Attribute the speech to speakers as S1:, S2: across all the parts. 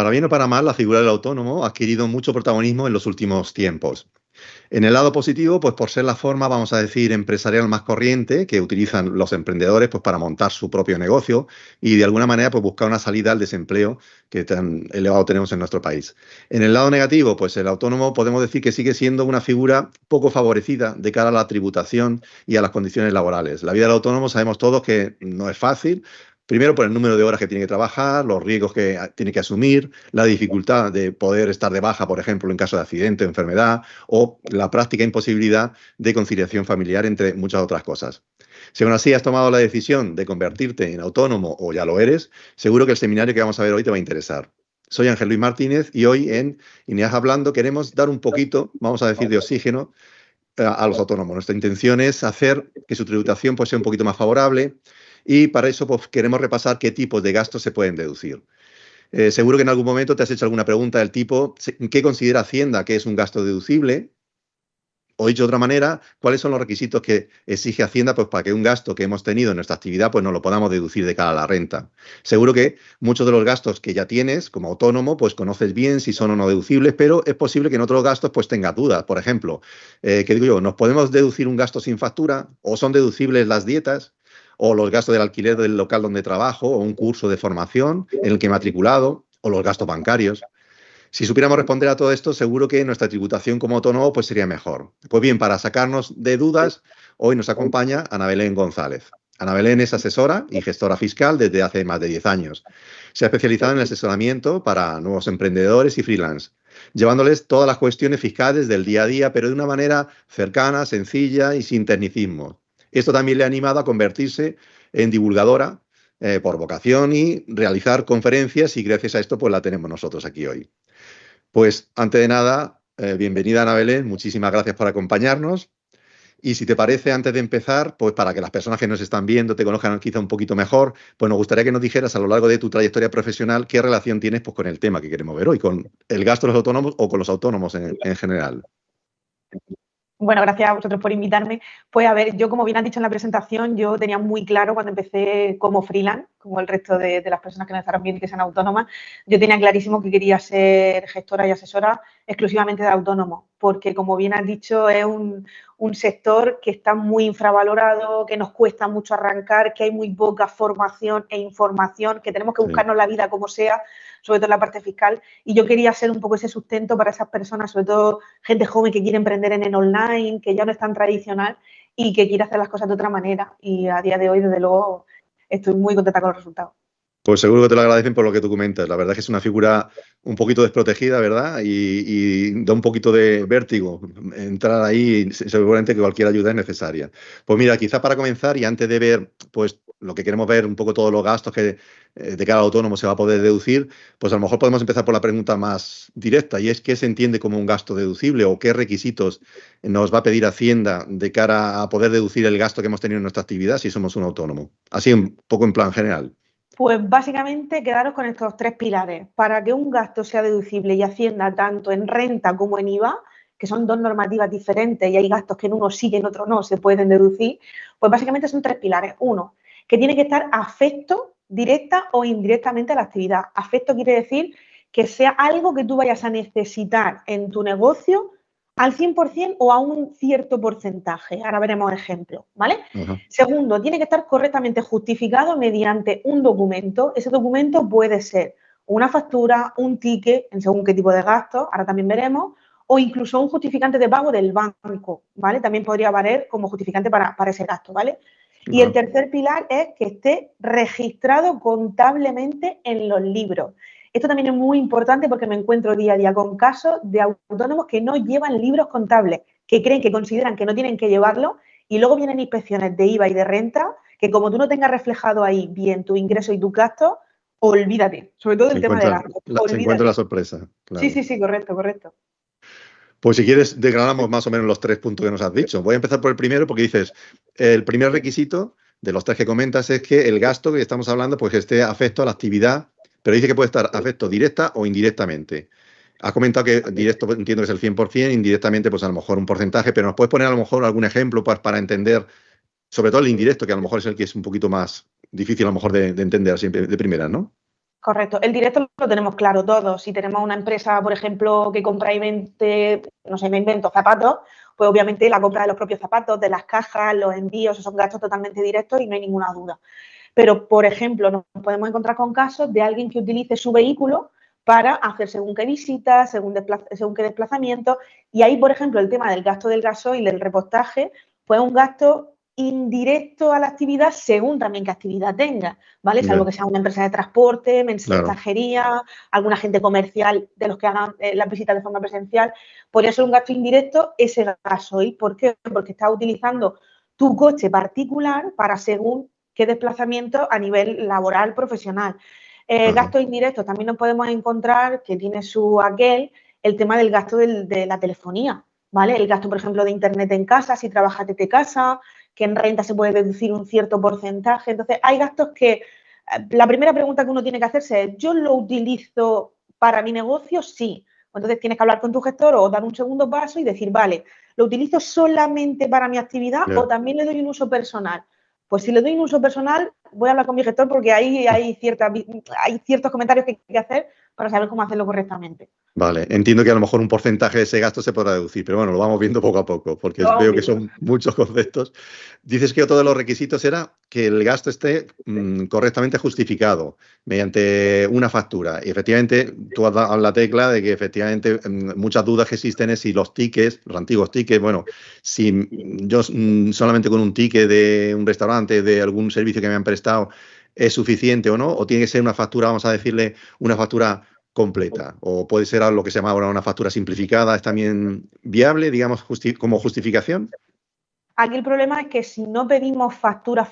S1: Para bien o para mal, la figura del autónomo ha adquirido mucho protagonismo en los últimos tiempos. En el lado positivo, pues por ser la forma, vamos a decir, empresarial más corriente que utilizan los emprendedores pues para montar su propio negocio y de alguna manera pues buscar una salida al desempleo que tan elevado tenemos en nuestro país. En el lado negativo, pues el autónomo podemos decir que sigue siendo una figura poco favorecida de cara a la tributación y a las condiciones laborales. La vida del autónomo sabemos todos que no es fácil. Primero por el número de horas que tiene que trabajar, los riesgos que tiene que asumir, la dificultad de poder estar de baja, por ejemplo, en caso de accidente o enfermedad, o la práctica imposibilidad de conciliación familiar, entre muchas otras cosas. Si aún así has tomado la decisión de convertirte en autónomo o ya lo eres, seguro que el seminario que vamos a ver hoy te va a interesar. Soy Ángel Luis Martínez y hoy en INEAS Hablando queremos dar un poquito, vamos a decir, de oxígeno a los autónomos. Nuestra intención es hacer que su tributación pues, sea un poquito más favorable y para eso pues, queremos repasar qué tipos de gastos se pueden deducir. Seguro que en algún momento te has hecho alguna pregunta del tipo, ¿qué considera Hacienda que es un gasto deducible? O dicho de otra manera, ¿cuáles son los requisitos que exige Hacienda pues, para que un gasto que hemos tenido en nuestra actividad pues, no lo podamos deducir de cara a la renta? Seguro que muchos de los gastos que ya tienes como autónomo pues conoces bien si son o no deducibles, pero es posible que en otros gastos pues tengas dudas. Por ejemplo, ¿qué digo yo? ¿Nos podemos deducir un gasto sin factura? ¿O son deducibles las dietas? ¿O los gastos del alquiler del local donde trabajo? ¿O un curso de formación en el que me he matriculado? ¿O los gastos bancarios? Si supiéramos responder a todo esto, seguro que nuestra tributación como autónomo pues, sería mejor. Pues bien, para sacarnos de dudas, hoy nos acompaña Ana Belén González. Ana Belén es asesora y gestora fiscal desde hace más de 10 años. Se ha especializado en el asesoramiento para nuevos emprendedores y freelance, llevándoles todas las cuestiones fiscales del día a día, pero de una manera cercana, sencilla y sin tecnicismo. Esto también le ha animado a convertirse en divulgadora por vocación y realizar conferencias y gracias a esto pues la tenemos nosotros aquí hoy. Pues antes de nada, bienvenida Ana Belén, muchísimas gracias por acompañarnos. Y si te parece, antes de empezar, pues para que las personas que nos están viendo te conozcan quizá un poquito mejor, pues nos gustaría que nos dijeras a lo largo de tu trayectoria profesional qué relación tienes pues, con el tema que queremos ver hoy, con el gasto de los autónomos o con los autónomos en general.
S2: Bueno, gracias a vosotros por invitarme. Pues a ver, yo como bien has dicho en la presentación, yo tenía muy claro cuando empecé como freelance, como el resto de las personas que nos estarán viendo y que sean autónomas, yo tenía clarísimo que quería ser gestora y asesora exclusivamente de autónomos, porque como bien has dicho es un sector que está muy infravalorado, que nos cuesta mucho arrancar, que hay muy poca formación e información, que tenemos que buscarnos la vida como sea, sobre todo en la parte fiscal, y yo quería ser un poco ese sustento para esas personas, sobre todo gente joven que quiere emprender en el online, que ya no es tan tradicional y que quiere hacer las cosas de otra manera. Y a día de hoy, desde luego, estoy muy contenta con los resultados.
S1: Pues seguro que te lo agradecen por lo que tú comentas. La verdad es que es una figura un poquito desprotegida, ¿verdad? Y da un poquito de vértigo entrar ahí, seguramente que cualquier ayuda es necesaria. Pues mira, quizá para comenzar y antes de ver, pues lo que queremos ver, un poco todos los gastos que de cada autónomo se va a poder deducir, pues a lo mejor podemos empezar por la pregunta más directa y es ¿qué se entiende como un gasto deducible o qué requisitos nos va a pedir Hacienda de cara a poder deducir el gasto que hemos tenido en nuestra actividad si somos un autónomo? Así un poco en plan general.
S2: Pues básicamente quedaros con estos tres pilares. Para que un gasto sea deducible y Hacienda tanto en renta como en IVA, que son dos normativas diferentes y hay gastos que en uno sí y en otro no se pueden deducir, pues básicamente son tres pilares. Uno, que tiene que estar afecto directa o indirectamente a la actividad. Afecto quiere decir que sea algo que tú vayas a necesitar en tu negocio al 100% o a un cierto porcentaje. Ahora veremos ejemplos, ¿vale?
S1: Ajá.
S2: Segundo, tiene que estar correctamente justificado mediante un documento. Ese documento puede ser una factura, un ticket, en según qué tipo de gasto, ahora también veremos, o incluso un justificante de pago del banco, ¿vale? También podría valer como justificante para ese gasto, ¿vale? Y el tercer pilar es que esté registrado contablemente en los libros. Esto también es muy importante porque me encuentro día a día con casos de autónomos que no llevan libros contables, que creen, que consideran que no tienen que llevarlo y luego vienen inspecciones de IVA y de renta que como tú no tengas reflejado ahí bien tu ingreso y tu gasto, olvídate, sobre todo el tema de gastos.
S1: Se encuentra la sorpresa, claro.
S2: Sí, correcto.
S1: Pues si quieres, desgranamos más o menos los tres puntos que nos has dicho. Voy a empezar por el primero porque dices, el primer requisito de los tres que comentas es que el gasto que estamos hablando pues que esté afecto a la actividad, pero dice que puede estar afecto directa o indirectamente. Has comentado que directo entiendo que es el 100%, indirectamente pues a lo mejor un porcentaje, pero nos puedes poner a lo mejor algún ejemplo para entender, sobre todo el indirecto, que a lo mejor es el que es un poquito más difícil a lo mejor de entender siempre de primera, ¿no?
S2: Correcto. El directo lo tenemos claro todos. Si tenemos una empresa, por ejemplo, que compra y vende, no sé, me invento zapatos, pues obviamente la compra de los propios zapatos, de las cajas, los envíos, esos son gastos totalmente directos y no hay ninguna duda. Pero, por ejemplo, nos podemos encontrar con casos de alguien que utilice su vehículo para hacer según qué visitas, según qué desplazamiento. Y ahí, por ejemplo, el tema del gasto del gasoil, del repostaje, pues un gasto indirecto a la actividad según también qué actividad tenga, ¿vale? Salvo que sea una empresa de transporte, mensajería, algún agente comercial de los que hagan las visitas de forma presencial. Podría ser un gasto indirecto ese gasoil. ¿Por qué? Porque estás utilizando tu coche particular para según qué desplazamiento a nivel laboral, profesional. Gastos indirectos también nos podemos encontrar, que tiene su aquel, el tema del gasto de la telefonía, ¿vale? El gasto, por ejemplo, de internet en casa, si trabajas desde casa, que en renta se puede deducir un cierto porcentaje. Entonces, hay gastos que, la primera pregunta que uno tiene que hacerse es, ¿yo lo utilizo para mi negocio? Sí. Entonces, tienes que hablar con tu gestor o dar un segundo paso y decir, vale, ¿lo utilizo solamente para mi actividad o también le doy un uso personal? Pues si le doy un uso personal, voy a hablar con mi gestor porque ahí hay ciertos comentarios que hay que hacer para saber cómo hacerlo correctamente.
S1: Vale, entiendo que a lo mejor un porcentaje de ese gasto se podrá deducir, pero bueno, lo vamos viendo poco a poco, porque veo que son muchos conceptos. Dices que otro de los requisitos era que el gasto esté correctamente justificado mediante una factura. Y efectivamente, tú has dado la tecla de que efectivamente muchas dudas que existen es si los tickets, los antiguos tickets, bueno, si yo solamente con un ticket de un restaurante, de algún servicio que me han prestado, es suficiente o no, o tiene que ser una factura, vamos a decirle, una factura completa, o puede ser lo que se llama ahora una factura simplificada, ¿es también viable, digamos, como justificación?
S2: Aquí el problema es que si no pedimos factura,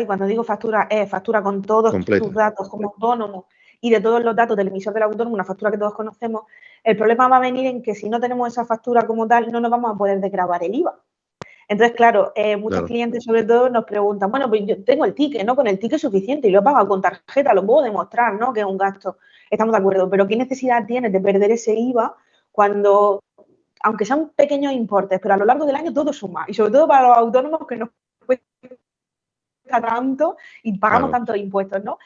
S2: y cuando digo factura es factura con todos tus
S1: Completa.
S2: datos como autónomo y de todos los datos del emisor del autónomo, una factura que todos conocemos, el problema va a venir en que si no tenemos esa factura como tal, no nos vamos a poder desgravar el IVA. Entonces, claro, muchos clientes sobre todo nos preguntan, bueno, pues yo tengo el ticket, ¿no? Con el ticket es suficiente y lo he pagado con tarjeta, lo puedo demostrar, ¿no? Que es un gasto. Estamos de acuerdo, pero ¿qué necesidad tienes de perder ese IVA cuando, aunque sean pequeños importes, pero a lo largo del año todo suma? Y sobre todo para los autónomos que nos cuesta tanto y pagamos tantos impuestos, ¿no?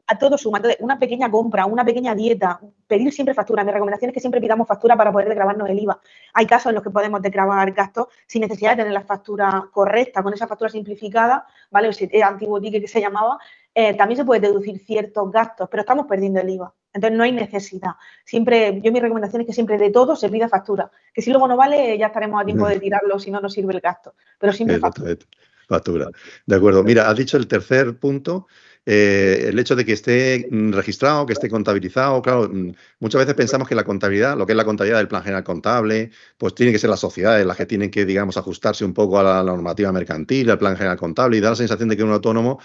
S2: A todo suma. Entonces, una pequeña compra, una pequeña dieta, pedir siempre factura. Mi recomendación es que siempre pidamos factura para poder desgravarnos el IVA. Hay casos en los que podemos desgravar gastos sin necesidad de tener la factura correcta, con esa factura simplificada, ¿vale? Ese antiguo ticket que se llamaba, también se puede deducir ciertos gastos, pero estamos perdiendo el IVA. Entonces, no hay necesidad. Siempre, mi recomendación es que siempre de todo se pida factura. Que si luego no vale, ya estaremos a tiempo de tirarlo si no nos sirve el gasto. Pero siempre factura.
S1: Factura. De acuerdo. Mira, has dicho el tercer punto, el hecho de que esté registrado, que esté contabilizado. Claro, muchas veces pensamos que la contabilidad, lo que es la contabilidad del plan general contable, pues tiene que ser las sociedades las que tienen que, digamos, ajustarse un poco a la normativa mercantil, al plan general contable, y da la sensación de que un autónomo,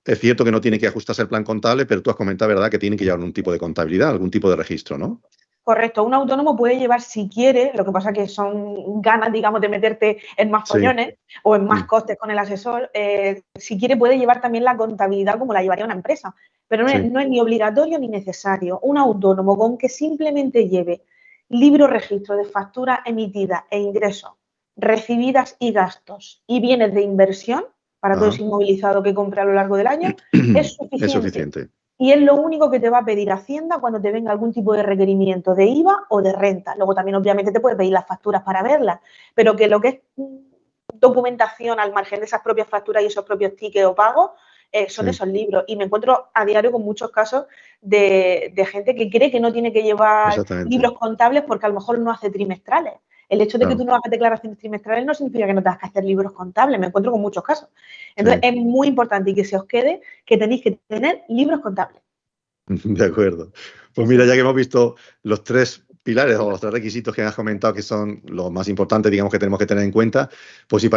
S1: es cierto que no tiene que ajustarse al plan contable, pero tú has comentado, ¿verdad?, que tiene que llevar un tipo de contabilidad, algún tipo de registro, ¿no?
S2: Correcto, un autónomo puede llevar si quiere, lo que pasa que son ganas, digamos, de meterte en más follones o en más costes con el asesor. Si quiere puede llevar también la contabilidad como la llevaría una empresa, pero no es ni obligatorio ni necesario. Un autónomo con que simplemente lleve libro registro de facturas emitidas e ingresos, recibidas y gastos y bienes de inversión para todo ese inmovilizado que compre a lo largo del año, es suficiente.
S1: Es suficiente.
S2: Y es lo único que te va a pedir Hacienda cuando te venga algún tipo de requerimiento de IVA o de renta. Luego también, obviamente, te puede pedir las facturas para verlas, pero que lo que es documentación al margen de esas propias facturas y esos propios tickets o pagos son esos libros. Y me encuentro a diario con muchos casos de gente que cree que no tiene que llevar libros contables porque a lo mejor no hace trimestrales. El hecho de que tú no hagas declaraciones trimestrales no significa que no tengas que hacer libros contables. Me encuentro con muchos casos. Entonces, es muy importante y que se os quede que tenéis que tener libros contables.
S1: De acuerdo. Pues mira, ya que hemos visto los tres pilares o los tres requisitos que has comentado que son los más importantes, digamos, que tenemos que tener en cuenta, pues si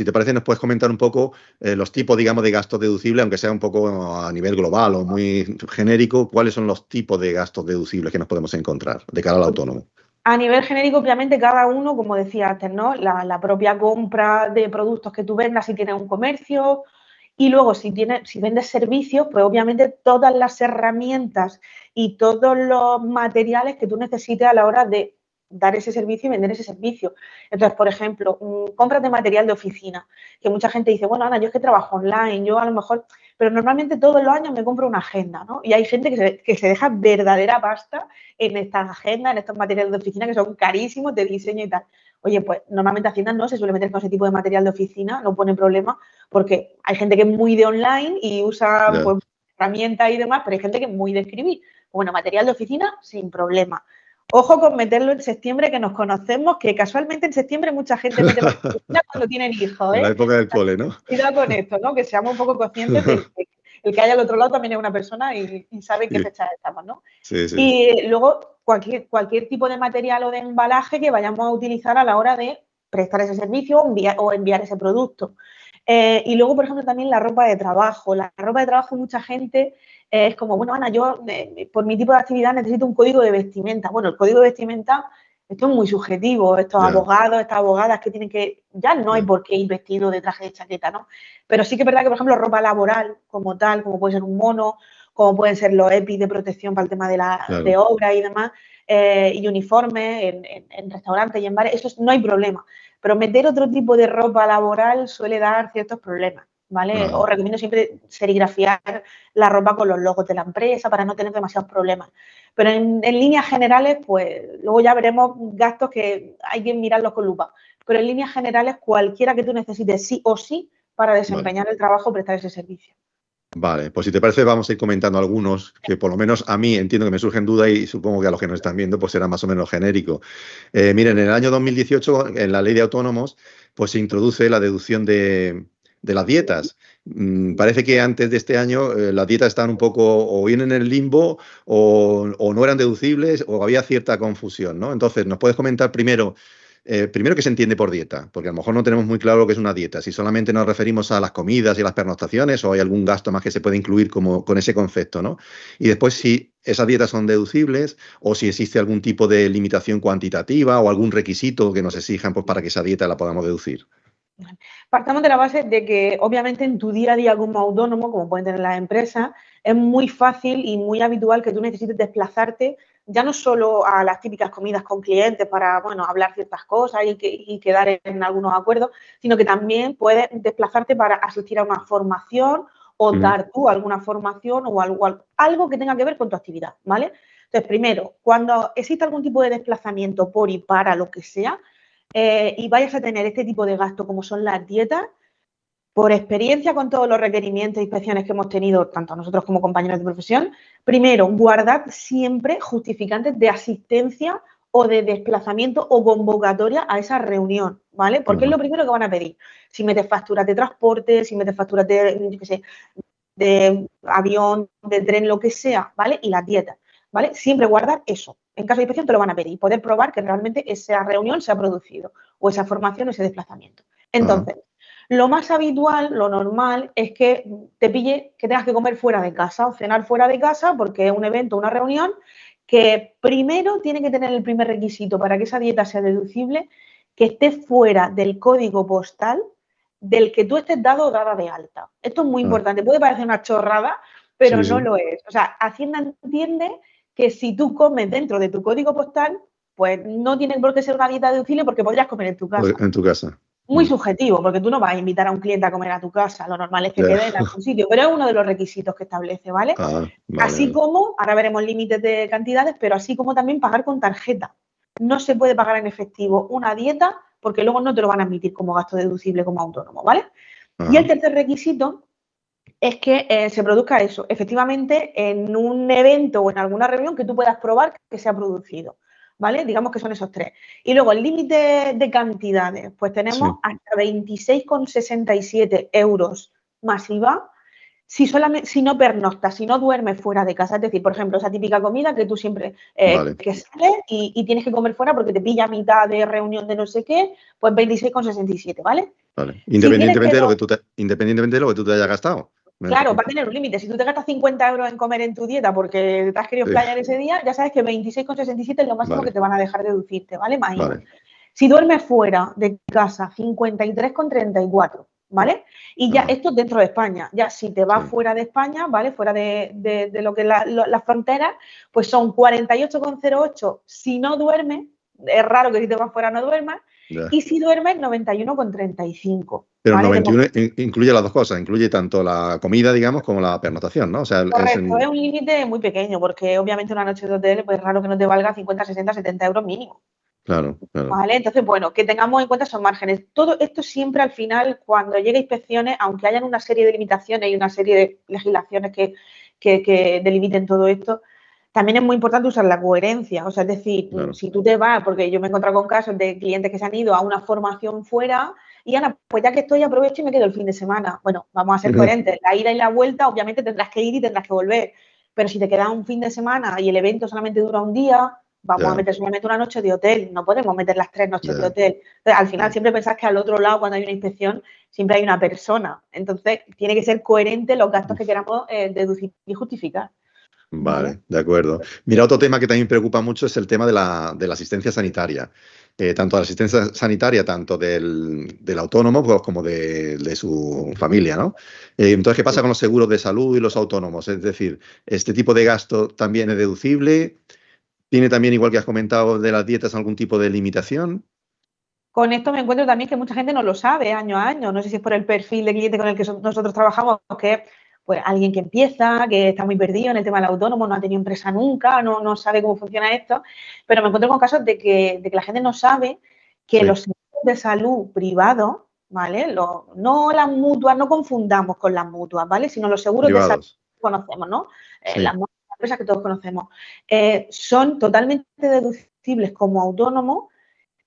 S1: te parece, nos puedes comentar un poco los tipos, digamos, de gastos deducibles, aunque sea un poco a nivel global o muy genérico, ¿cuáles son los tipos de gastos deducibles que nos podemos encontrar de cara al autónomo?
S2: A nivel genérico, obviamente, cada uno, como decía antes, ¿no? La propia compra de productos que tú vendas si tienes un comercio. Y luego, si vendes servicios, pues obviamente todas las herramientas y todos los materiales que tú necesites a la hora de dar ese servicio y vender ese servicio. Entonces, por ejemplo, compras de material de oficina, que mucha gente dice, bueno, Ana, yo es que trabajo online, yo a lo mejor, pero normalmente todos los años me compro una agenda, ¿no? Y hay gente que se deja verdadera pasta en estas agendas, en estos materiales de oficina que son carísimos de diseño y tal. Oye, pues normalmente Hacienda no se suele meter con ese tipo de material de oficina, no pone problema, porque hay gente que es muy de online y usa
S1: Ya.
S2: pues, herramientas y demás, pero hay gente que es muy de escribir. Bueno, material de oficina sin problema. Ojo con meterlo en septiembre, que nos conocemos, que casualmente en septiembre mucha gente mete material de oficina cuando tienen hijos,
S1: En la
S2: ¿eh?
S1: época del cole, ¿no?
S2: Cuidado con esto, ¿no? Que seamos un poco conscientes de que el que hay al otro lado también es una persona y sabe en qué
S1: Sí,
S2: fecha estamos, ¿no?
S1: sí, sí.
S2: Y luego cualquier tipo de material o de embalaje que vayamos a utilizar a la hora de prestar ese servicio o enviar ese producto. Y luego, por ejemplo, también la ropa de trabajo. La ropa de trabajo, mucha gente es como, bueno, Ana, yo por mi tipo de actividad necesito un código de vestimenta. Bueno, el código de vestimenta, esto es muy subjetivo. Estos
S1: Ya,
S2: abogados, estas abogadas que tienen que, ya no hay
S1: ya,
S2: por qué ir vestido de traje de chaqueta, ¿no? Pero sí que es verdad que, por ejemplo, ropa laboral como tal, como puede ser un mono, como pueden ser los EPIs de protección para el tema de
S1: claro.
S2: obra y demás, y uniformes en restaurantes y en bares, eso no hay problema. Pero meter otro tipo de ropa laboral suele dar ciertos problemas, ¿vale?
S1: Ajá.
S2: Os recomiendo siempre serigrafiar la ropa con los logos de la empresa para no tener demasiados problemas. Pero en líneas generales, pues luego ya veremos gastos que hay que mirarlos con lupa. Pero en líneas generales, cualquiera que tú necesites sí o sí para
S1: Vale.
S2: desempeñar el trabajo o prestar ese servicio.
S1: Vale, pues si te parece, vamos a ir comentando algunos que por lo menos a mí entiendo que me surgen dudas y supongo que a los que nos están viendo pues será más o menos genérico. Miren, en el año 2018, en la ley de autónomos, pues se introduce la deducción de las dietas. Parece que antes de este año las dietas estaban un poco o bien en el limbo o no eran deducibles o había cierta confusión, ¿no? Entonces, ¿nos puedes comentar primero qué se entiende por dieta? Porque a lo mejor no tenemos muy claro lo que es una dieta. Si solamente nos referimos a las comidas y las pernoctaciones o hay algún gasto más que se puede incluir como, con ese concepto, ¿no? Y después si esas dietas son deducibles o si existe algún tipo de limitación cuantitativa o algún requisito que nos exijan pues, para que esa dieta la podamos deducir.
S2: Partamos de la base de que, obviamente, en tu día a día como autónomo, como pueden tener las empresas, es muy fácil y muy habitual que tú necesites desplazarte ya no solo a las típicas comidas con clientes para, bueno, hablar ciertas cosas y quedar en algunos acuerdos, sino que también puedes desplazarte para asistir a una formación o
S1: Ujú.
S2: dar tú alguna formación o algo que tenga que ver con tu actividad, ¿vale? Entonces, primero, cuando existe algún tipo de desplazamiento por y para lo que sea, y vayas a tener este tipo de gasto como son las dietas, por experiencia con todos los requerimientos e inspecciones que hemos tenido, tanto nosotros como compañeros de profesión, primero, guardad siempre justificantes de asistencia o de desplazamiento o convocatoria a esa reunión, ¿vale? Porque es
S1: Ajá.
S2: lo primero que van a pedir. Si metes facturas de transporte, si metes facturas de, yo qué sé, de avión, de tren, lo que sea, ¿vale? Y las dietas, ¿vale? Siempre guardar eso. En caso de inspección te lo van a pedir y poder probar que realmente esa reunión se ha producido o esa formación o ese desplazamiento.
S1: Ajá.
S2: Entonces, lo más habitual, lo normal, es que te pille que tengas que comer fuera de casa o cenar fuera de casa porque es un evento, una reunión, que primero tiene que tener el primer requisito para que esa dieta sea deducible, que esté fuera del código postal del que tú estés dado o dada de alta. Esto es muy
S1: Ah,
S2: importante. Puede parecer una chorrada, pero
S1: sí,
S2: no
S1: sí.
S2: lo es. O sea, Hacienda entiende que si tú comes dentro de tu código postal, pues no tiene por qué ser una dieta deducible porque podrías comer en tu casa.
S1: En tu casa.
S2: Muy
S1: Mm.
S2: subjetivo, porque tú no vas a invitar a un cliente a comer a tu casa, lo normal es que
S1: Ya.
S2: quede en algún sitio, pero es uno de los requisitos que establece, ¿vale?
S1: Ah, vale,
S2: Así
S1: vale.
S2: como, ahora veremos límites de cantidades, pero así como también pagar con tarjeta. No se puede pagar en efectivo una dieta porque luego no te lo van a admitir como gasto deducible como autónomo, ¿vale? Y el
S1: Ajá.
S2: tercer requisito es que se produzca eso, efectivamente, en un evento o en alguna reunión que tú puedas probar que se ha producido, ¿vale? Digamos que son esos tres. Y luego el límite de cantidades, pues tenemos
S1: Sí.
S2: hasta 26,67 euros más IVA si no pernoctas, si no duermes fuera de casa. Es decir, por ejemplo, esa típica comida que tú siempre
S1: Vale,
S2: que sales y tienes que comer fuera porque te pilla a mitad de reunión de no sé qué, pues 26,67, ¿vale?
S1: vale.
S2: Si tienes que
S1: Independientemente de lo que tú te hayas gastado.
S2: Claro, va a tener un límite. Si tú te gastas 50 euros en comer en tu dieta porque te has querido
S1: Sí.
S2: explayar ese día, ya sabes que 26,67 es lo máximo que
S1: Vale,
S2: te van a dejar deducirte, ¿vale? Más IVA.
S1: vale.
S2: Si duermes fuera de casa, 53,34, ¿vale? Y ya
S1: Ajá.
S2: esto dentro de España. Ya si te vas
S1: Sí.
S2: fuera de España, ¿vale? Fuera de lo que es las fronteras, pues son 48,08 si no duermes Es raro que si te vas fuera no duermas.
S1: Ya.
S2: Y si duermes, 91,35.
S1: Pero el
S2: ¿Vale?
S1: 91 incluye las dos cosas, incluye tanto la comida, digamos, como la pernotación, ¿no? O sea,
S2: Correcto, es un límite muy pequeño, porque obviamente una noche de hotel, pues es raro que no te valga 50, 60, 70 euros mínimo.
S1: claro, claro.
S2: ¿Vale? Entonces, bueno, que tengamos en cuenta esos márgenes. Todo esto siempre al final, cuando llegue a inspecciones, aunque hayan una serie de limitaciones y una serie de legislaciones que delimiten todo esto, también es muy importante usar la coherencia. O sea, es decir,
S1: Claro.
S2: si tú te vas, porque yo me he encontrado con casos de clientes que se han ido a una formación fuera y Ana, pues ya que estoy, aprovecho y me quedo el fin de semana. Bueno, vamos a ser coherentes. La ida y la vuelta, obviamente tendrás que ir y tendrás que volver. Pero si te quedas un fin de semana y el evento solamente dura un día, vamos a
S1: Ya,
S2: meter solamente una noche de hotel, no podemos meter las 3 noches de
S1: ya,
S2: hotel. Entonces, al final
S1: ya.
S2: siempre pensás que al otro lado, cuando hay una inspección, siempre hay una persona. Entonces, tiene que ser coherente los gastos que queramos deducir y justificar. ¿Vale?
S1: Vale, de acuerdo. Mira, otro tema que también preocupa mucho es el tema de la asistencia sanitaria. Tanto la asistencia sanitaria, tanto del autónomo pues, como de su familia, ¿no? Entonces, ¿qué pasa con los seguros de salud y los autónomos? Es decir, ¿este tipo de gasto también es deducible? ¿Tiene también, igual que has comentado, de las dietas algún tipo de limitación?
S2: Con esto me encuentro también que mucha gente no lo sabe año a año. No sé si es por el perfil de cliente con el que nosotros trabajamos, que pues alguien que empieza, que está muy perdido en el tema del autónomo, no ha tenido empresa nunca, no sabe cómo funciona esto, pero me encuentro con casos de que la gente no sabe que
S1: Sí,
S2: los seguros de salud privados, ¿vale? No las mutuas, no confundamos con las mutuas, ¿vale? Sino los seguros de salud
S1: privados.
S2: que conocemos, ¿no? Las
S1: Sí,
S2: empresas que todos conocemos, son totalmente deducibles como autónomos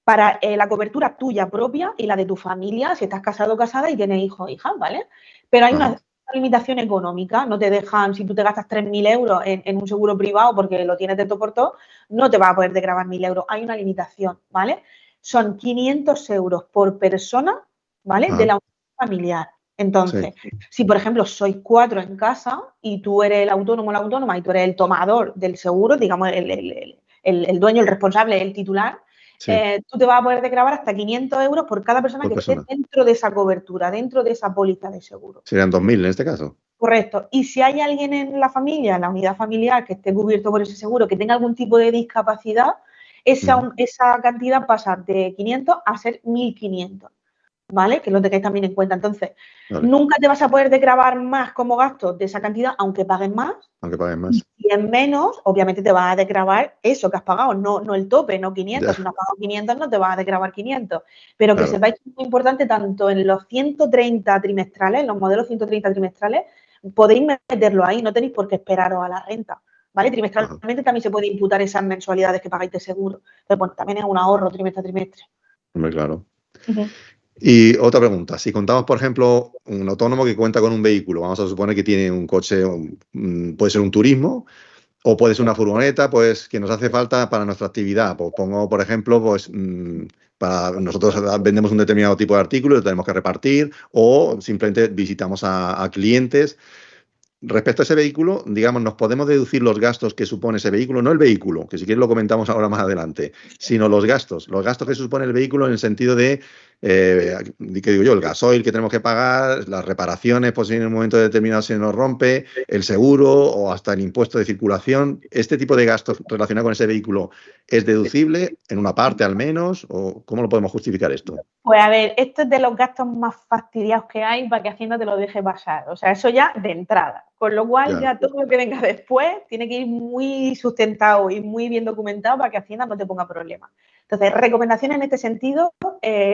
S2: para la cobertura tuya propia y la de tu familia, si estás casado o casada y tienes hijos o hijas, ¿vale? Pero hay
S1: ajá,
S2: una limitación económica, no te dejan, si tú te gastas 3.000 euros en un seguro privado porque lo tienes de todo por todo, no te va a poder grabar 1.000 euros, hay una limitación, ¿vale? Son 500 euros por persona, ¿vale? De
S1: ajá,
S2: la unidad familiar.
S1: sí,
S2: Entonces, si por ejemplo sois 4 en casa y tú eres el autónomo o la autónoma y tú eres el tomador del seguro, digamos, el dueño, el responsable, el titular,
S1: sí,
S2: tú te vas a poder grabar hasta 500 euros por cada persona
S1: por
S2: que esté
S1: persona.
S2: dentro de esa cobertura, dentro de esa póliza de seguro.
S1: Serían 2.000 en este caso.
S2: Correcto. Y si hay alguien en la familia, en la unidad familiar, que esté cubierto por ese seguro, que tenga algún tipo de discapacidad,
S1: Ujú,
S2: esa cantidad pasa de 500 a ser 1.500. ¿Vale? Que lo tengáis también en cuenta. Entonces,
S1: vale,
S2: nunca te vas a poder desgravar más como gasto de esa cantidad, aunque pagues más.
S1: aunque paguen
S2: Y
S1: más.
S2: si es menos, obviamente te vas a desgravar eso que has pagado, no el tope, no 500.
S1: Ya,
S2: Si no has pagado 500, no te vas a desgravar 500. Pero que
S1: claro,
S2: sepáis que es muy importante, tanto en los 130 trimestrales, en los modelos 130 trimestrales, podéis meterlo ahí, no tenéis por qué esperaros a la renta. ¿Vale?
S1: ajá,
S2: Trimestralmente también se puede imputar esas mensualidades que pagáis de seguro. Pero bueno, también es un ahorro trimestre a trimestre.
S1: hombre, claro.
S2: Ujú.
S1: Y otra pregunta, si contamos, por ejemplo, un autónomo que cuenta con un vehículo, vamos a suponer que tiene un coche, puede ser un turismo o puede ser una furgoneta, pues que nos hace falta para nuestra actividad. Pues pongo, por ejemplo, pues para nosotros vendemos un determinado tipo de artículo y lo tenemos que repartir o simplemente visitamos a clientes. Respecto a ese vehículo, digamos, nos podemos deducir los gastos que supone ese vehículo, no el vehículo, que si quieres lo comentamos ahora más adelante, sino los gastos que supone el vehículo en el sentido de, ¿qué digo yo? El gasoil que tenemos que pagar, las reparaciones, pues si en un momento determinado se nos rompe, el seguro o hasta el impuesto de circulación. ¿Este tipo de gastos relacionados con ese vehículo es deducible en una parte al menos? ¿O cómo lo podemos justificar esto?
S2: Pues a ver, esto es de los gastos más fastidiados que hay para que Hacienda te lo deje pasar. O sea, eso ya de entrada. Con lo cual,
S1: Ya,
S2: ya todo lo que venga después tiene que ir muy sustentado y muy bien documentado para que Hacienda no te ponga problemas. Entonces, recomendaciones en este sentido,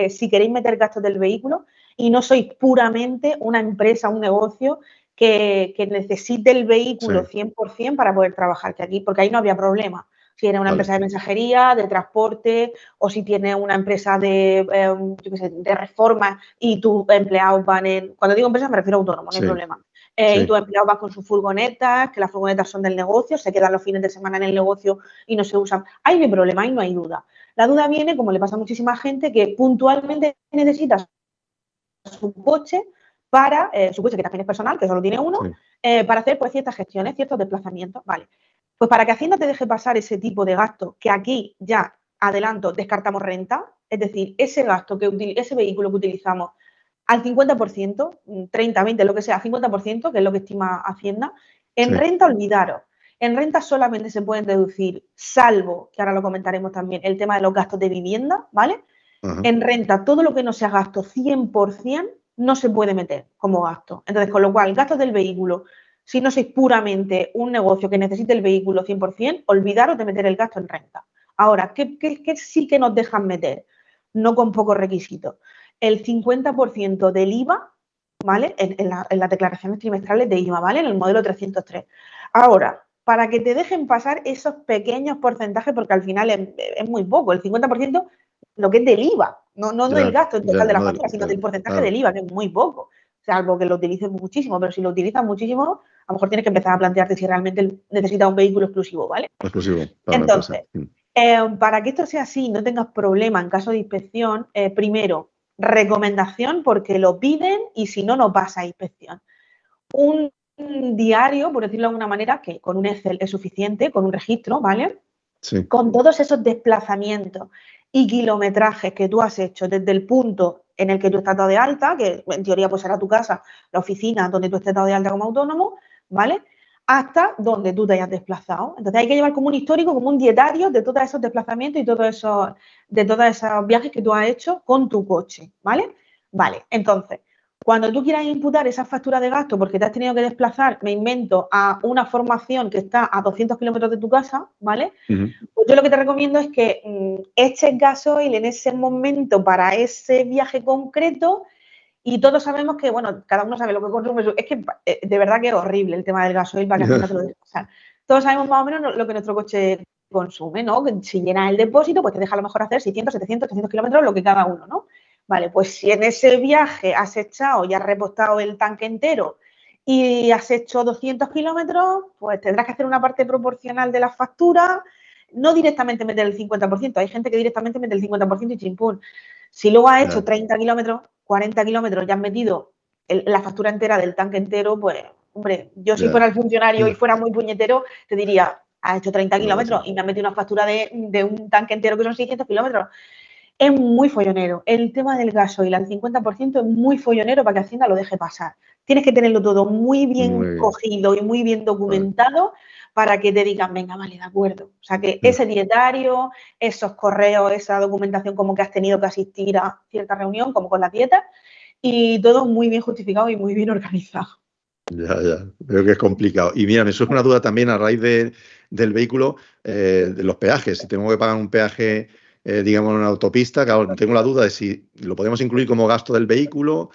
S2: si queréis meter gastos del vehículo y no sois puramente una empresa, un negocio que necesite el vehículo
S1: sí,
S2: 100% para poder trabajar, que aquí, porque ahí no había problema. Si eres una
S1: vale,
S2: empresa de mensajería, de transporte, o si tienes una empresa yo qué sé, de reforma y tus empleados van en... Cuando digo empresa me refiero a autónomo, no hay
S1: sí,
S2: problema. Y
S1: sí,
S2: tus empleados van con sus furgonetas, que las furgonetas son del negocio, se quedan los fines de semana en el negocio y no se usan. Ahí no hay problema, ahí no hay duda. La duda viene, como le pasa a muchísima gente, que puntualmente necesitas su coche para, su coche que también es personal, que solo tiene uno,
S1: sí,
S2: para hacer pues ciertas gestiones, ciertos desplazamientos. Vale. Pues para que Hacienda te deje pasar ese tipo de gasto, que aquí ya adelanto, descartamos renta, es decir, ese gasto, ese vehículo que utilizamos al 50%, 30, 20, lo que sea, 50%, que es lo que estima Hacienda, en
S1: sí,
S2: renta olvidaros. En renta solamente se pueden deducir, salvo, que ahora lo comentaremos también, el tema de los gastos de vivienda, ¿vale?
S1: Ajá.
S2: En renta, todo lo que no sea gasto 100% no se puede meter como gasto. Entonces, con lo cual, gastos del vehículo, si no sois puramente un negocio que necesite el vehículo 100%, olvidaros de meter el gasto en renta. Ahora, ¿qué sí que nos dejan meter? No con pocos requisitos. El 50% del IVA, ¿vale? En las declaraciones trimestrales de IVA, ¿vale? En el modelo 303. Ahora, para que te dejen pasar esos pequeños porcentajes, porque al final es muy poco, el 50% lo que es del IVA, no del gasto en total de la
S1: No
S2: factura, sino del porcentaje
S1: claro.
S2: del IVA, que es muy poco. Salvo que lo utilices muchísimo, pero si lo utilizas muchísimo, a lo mejor tienes que empezar a plantearte si realmente necesitas un vehículo exclusivo, ¿vale?
S1: Exclusivo para la empresa.
S2: Entonces, para que esto sea así y no tengas problema en caso de inspección, primero, recomendación porque lo piden y si no, no pasa inspección. Un diario, por decirlo de alguna manera, que con un Excel es suficiente, con un registro, ¿vale?
S1: Sí.
S2: Con todos esos desplazamientos y kilometrajes que tú has hecho desde el punto en el que tú estás dado de alta, que en teoría pues será tu casa, la oficina donde tú estés dado de alta como autónomo, ¿vale? Hasta donde tú te hayas desplazado. Entonces hay que llevar como un histórico, como un dietario de todos esos desplazamientos y de todos esos viajes que tú has hecho con tu coche, ¿vale? Vale, entonces, cuando tú quieras imputar esa factura de gasto porque te has tenido que desplazar, me invento, a una formación que está a 200 kilómetros de tu casa, ¿vale? Pues yo lo que te recomiendo es que eches gasoil en ese momento para ese viaje concreto y todos sabemos que, bueno, cada uno sabe lo que consume. Es que de verdad que es horrible el tema del gasoil para que al final te lo dejes pasar. Todos sabemos más o menos lo que nuestro coche consume, ¿no? Si llenas el depósito, pues te deja a lo mejor hacer 600, 700, 300 kilómetros, lo que cada uno, ¿no? Vale, pues si en ese viaje has echado y has repostado el tanque entero y has hecho 200 kilómetros, pues tendrás que hacer una parte proporcional de la factura, no directamente meter el 50%. Hay gente que directamente mete el 50% y chimpún. Si luego has hecho 30 kilómetros, 40 kilómetros, ya has metido la factura entera del tanque entero, pues, hombre, yo si fuera el funcionario y fuera muy puñetero, te diría, has hecho 30 kilómetros y me has metido una factura de un tanque entero que son 600 kilómetros. Es muy follonero. El tema del gasoil al 50% es muy follonero para que Hacienda lo deje pasar. Tienes que tenerlo todo muy bien cogido y muy bien documentado para que te digan, venga, vale, de acuerdo. O sea, que ese dietario, esos correos, esa documentación como que has tenido que asistir a cierta reunión, como con la dieta, y todo muy bien justificado y muy bien organizado.
S1: Ya. Veo que es complicado. Y mira, me surge una duda también a raíz del vehículo, de los peajes. Si tengo que pagar un peaje, digamos, en una autopista, claro, tengo la duda de si lo podemos incluir como gasto del vehículo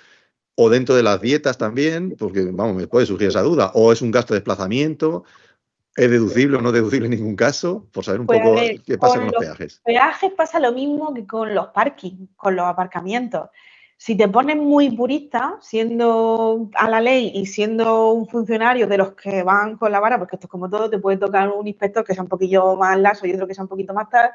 S1: o dentro de las dietas también, porque, vamos, me puede surgir esa duda. O es un gasto de desplazamiento, ¿es deducible o no deducible en ningún caso? Por saber un
S2: Pues a
S1: poco
S2: ver,
S1: qué pasa
S2: con
S1: con los
S2: los
S1: peajes.
S2: peajes pasa lo mismo que con los parking, con los aparcamientos. Si te pones muy purista, siendo a la ley y siendo un funcionario de los que van con la vara, porque esto es como todo, te puede tocar un inspector que sea un poquillo más laso y otro que sea un poquito más tal.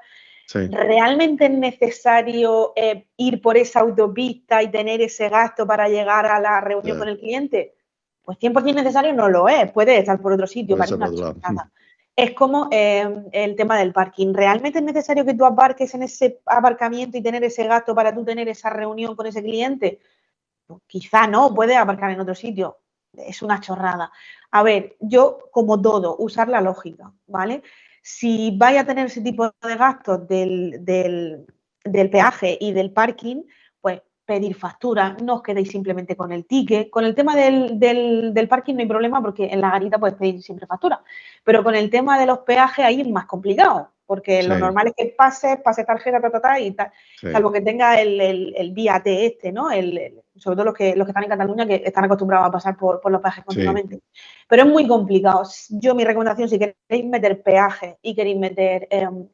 S1: Sí.
S2: ¿Realmente es necesario ir por esa autopista y tener ese gasto para llegar a la reunión con el cliente? Pues 100% necesario no lo es. Puede estar por otro sitio,
S1: Puede
S2: parece
S1: ser por
S2: una
S1: otro lado.
S2: chorrada. Es como el tema del parking. ¿Realmente es necesario que tú aparques en ese aparcamiento y tener ese gasto para tú tener esa reunión con ese cliente? Pues quizá no, puedes aparcar en otro sitio. Es una chorrada. A ver, yo, como todo, usar la lógica, ¿vale? Si vais a tener ese tipo de gastos del peaje y del parking, pues pedir factura, no os quedéis simplemente con el ticket. Con el tema del parking no hay problema porque en la garita puedes pedir siempre factura, pero con el tema de los peajes ahí es más complicado, porque lo normal es que pase tarjeta, y tal, salvo que tenga el VAT este, ¿no? Sobre todo los que están en Cataluña, que están acostumbrados a pasar por los peajes continuamente. Pero es muy complicado. Yo, mi recomendación, si queréis meter peaje y queréis meter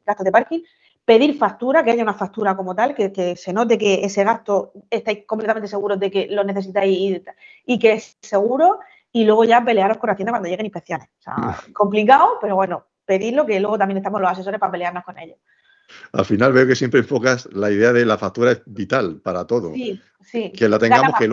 S2: gastos de parking, pedir factura, que haya una factura como tal, que se note que ese gasto estáis completamente seguros de que lo necesitáis y que es seguro, y luego ya pelearos con Hacienda cuando lleguen inspecciones. O sea, complicado, pero bueno, pedidlo, que luego también estamos los asesores para pelearnos con ellos.
S1: Al final veo que siempre enfocas la idea de la factura es vital para todo.
S2: Sí.
S1: Que la tengamos, que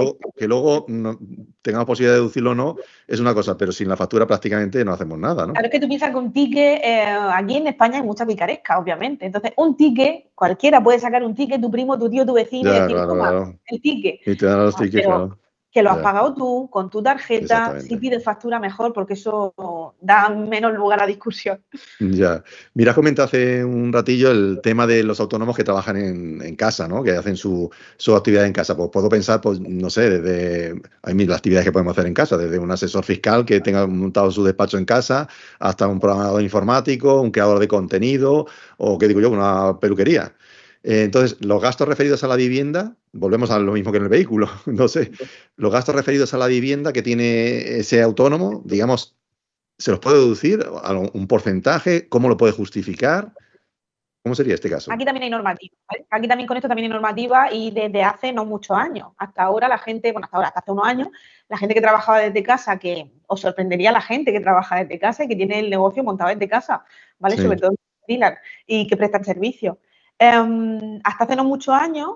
S1: luego no, tengamos posibilidad de deducirlo o no, es una cosa, pero sin la factura prácticamente no hacemos nada, ¿no?
S2: Claro, es que tú piensas que un ticket, aquí en España hay mucha picaresca, obviamente. Entonces, un ticket, cualquiera puede sacar un ticket, tu primo, tu tío, tu vecino, y decir, toma,
S1: Claro.
S2: el ticket.
S1: Y te dan los tickets,
S2: Pero
S1: claro.
S2: que lo has
S1: Ya,
S2: pagado tú, con tu tarjeta, si
S1: exactamente.
S2: pides factura mejor, porque eso da menos lugar a discusión.
S1: Ya. Mira, has comentado hace un ratillo el tema de los autónomos que trabajan en casa, ¿no? Que hacen su actividad en casa. Pues puedo pensar, pues, no sé, desde hay mil actividades que podemos hacer en casa, desde un asesor fiscal que tenga montado su despacho en casa, hasta un programador informático, un creador de contenido, o qué digo yo, una peluquería. Entonces, los gastos referidos a la vivienda, volvemos a lo mismo que en el vehículo, no sé, los gastos referidos a la vivienda que tiene ese autónomo, digamos, ¿se los puede deducir a un porcentaje? ¿Cómo lo puede justificar? ¿Cómo sería este caso?
S2: Aquí también hay normativa, ¿vale? Aquí también con esto también hay normativa y desde hace no muchos años. Hasta ahora la gente, bueno, hasta ahora, hasta hace unos años, la gente que trabajaba desde casa, que os sorprendería la gente que trabaja desde casa y que tiene el negocio montado desde casa, ¿vale?
S1: Sí,
S2: Sobre todo freelance y que prestan servicios. Hasta hace no muchos años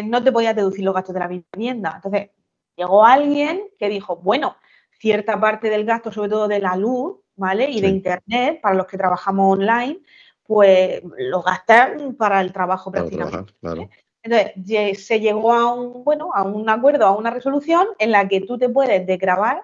S2: no te podías deducir los gastos de la vivienda. Entonces, llegó alguien que dijo, bueno, cierta parte del gasto, sobre todo de la luz, ¿vale? Y de
S1: sí,
S2: internet, para los que trabajamos online, pues lo gastan para el trabajo
S1: para
S2: prácticamente.
S1: trabajar, claro.
S2: Entonces, se llegó a un, bueno, a un acuerdo, a una resolución en la que tú te puedes desgravar,